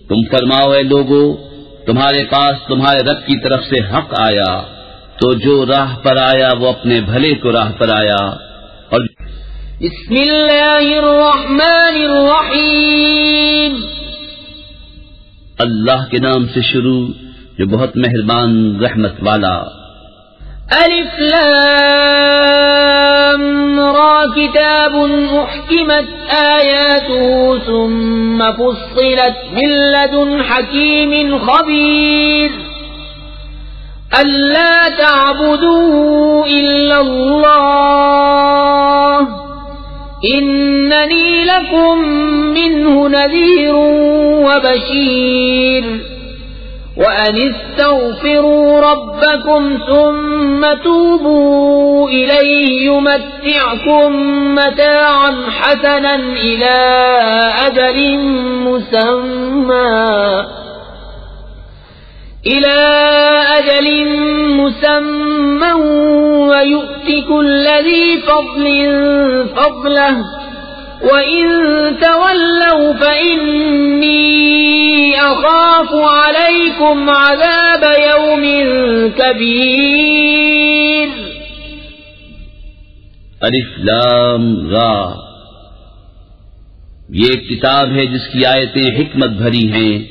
تم فرماؤ اے لوگو، تمہارے پاس تمہارے رب کی طرف سے حق آیا تو جو راہ پر آیا وہ اپنے بھلے کو راہ پر آیا، اور بسم اللہ الرحمن الرحیم، اللہ کے نام سے شروع جو بہت مہربان رحمت والا۔ الف لام را کتاب احکمت آیاته ثم فصلت من لدن حکیم خبیر الا تعبدوا الا اللہ اننی لکم منہ نذیر وبشیر وَأَنِ اسْتَغْفِرُوا رَبَّكُمْ ثُمَّ تُوبُوا إِلَيْهِ يُمَتِّعْكُمْ مَتَاعًا حَسَنًا إِلَى أَجَلٍ مُّسَمًّى وَيُؤْتِ كُلَّ ذِي فَضْلٍ فَضْلَهُ وَإِن تَوَلَّوْا فَإِنِّي أَخَافُ عَلَيْكُمْ عَذَابَ يَوْمٍ كَبِيرٍ. الف لام را، یہ ایک کتاب ہے جس کی آیتیں حکمت بھری ہیں،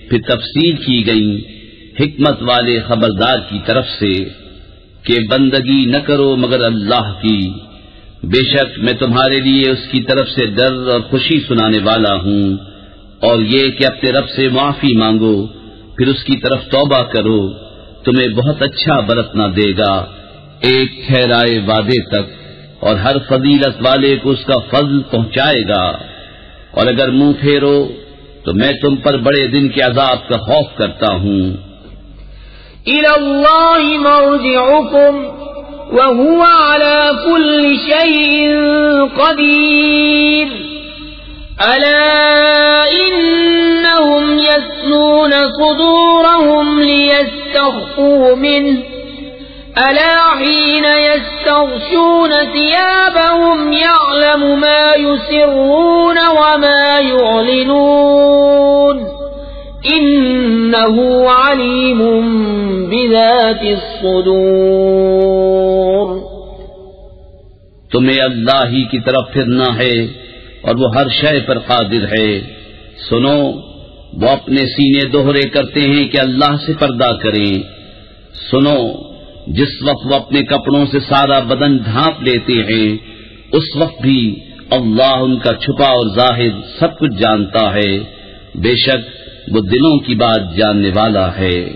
پھر تفصیل کی گئیں حکمت والے خبردار کی طرف سے کہ بندگی نہ کرو مگر اللہ کی، بے شک میں تمہارے لیے اس کی طرف سے ڈر اور خوشی سنانے والا ہوں، اور یہ کہ اپنے رب سے معافی مانگو پھر اس کی طرف توبہ کرو، تمہیں بہت اچھا برتنا دے گا ایک ٹھہرائے وعدے تک، اور ہر فضیلت والے کو اس کا فضل پہنچائے گا، اور اگر منہ پھیرو تو میں تم پر بڑے دن کے عذاب کا خوف کرتا ہوں۔ إِلَى اللَّهِ مَرْجِعُكُمْ وَهُوَ عَلَى كُلِّ شَيْءٍ قَدِيرٌ أَلَا إِنَّهُمْ يَثْنُونَ صُدُورَهُمْ لِيَسْتَخْفُوا مِنْهُ أَلَا حِينَ يَسْتَغْشُونَ ثِيَابَهُمْ يَعْلَمُ مَا يُسِرُّونَ وَمَا يُعْلِنُونَ إِنَّهُ عَلِيمٌ بِذَاتِ الصُّدُورِ۔ تمہیں اللہ ہی کی طرف پھرنا ہے اور وہ ہر شے پر قادر ہے۔ سنو، وہ اپنے سینے دوہرے کرتے ہیں کہ اللہ سے پردہ کریں۔ سنو، جس وقت وہ اپنے کپڑوں سے سارا بدن ڈھانپ لیتے ہیں اس وقت بھی اللہ ان کا چھپا اور ظاہر سب کچھ جانتا ہے، بے شک وہ دلوں کی بات جاننے والا ہے۔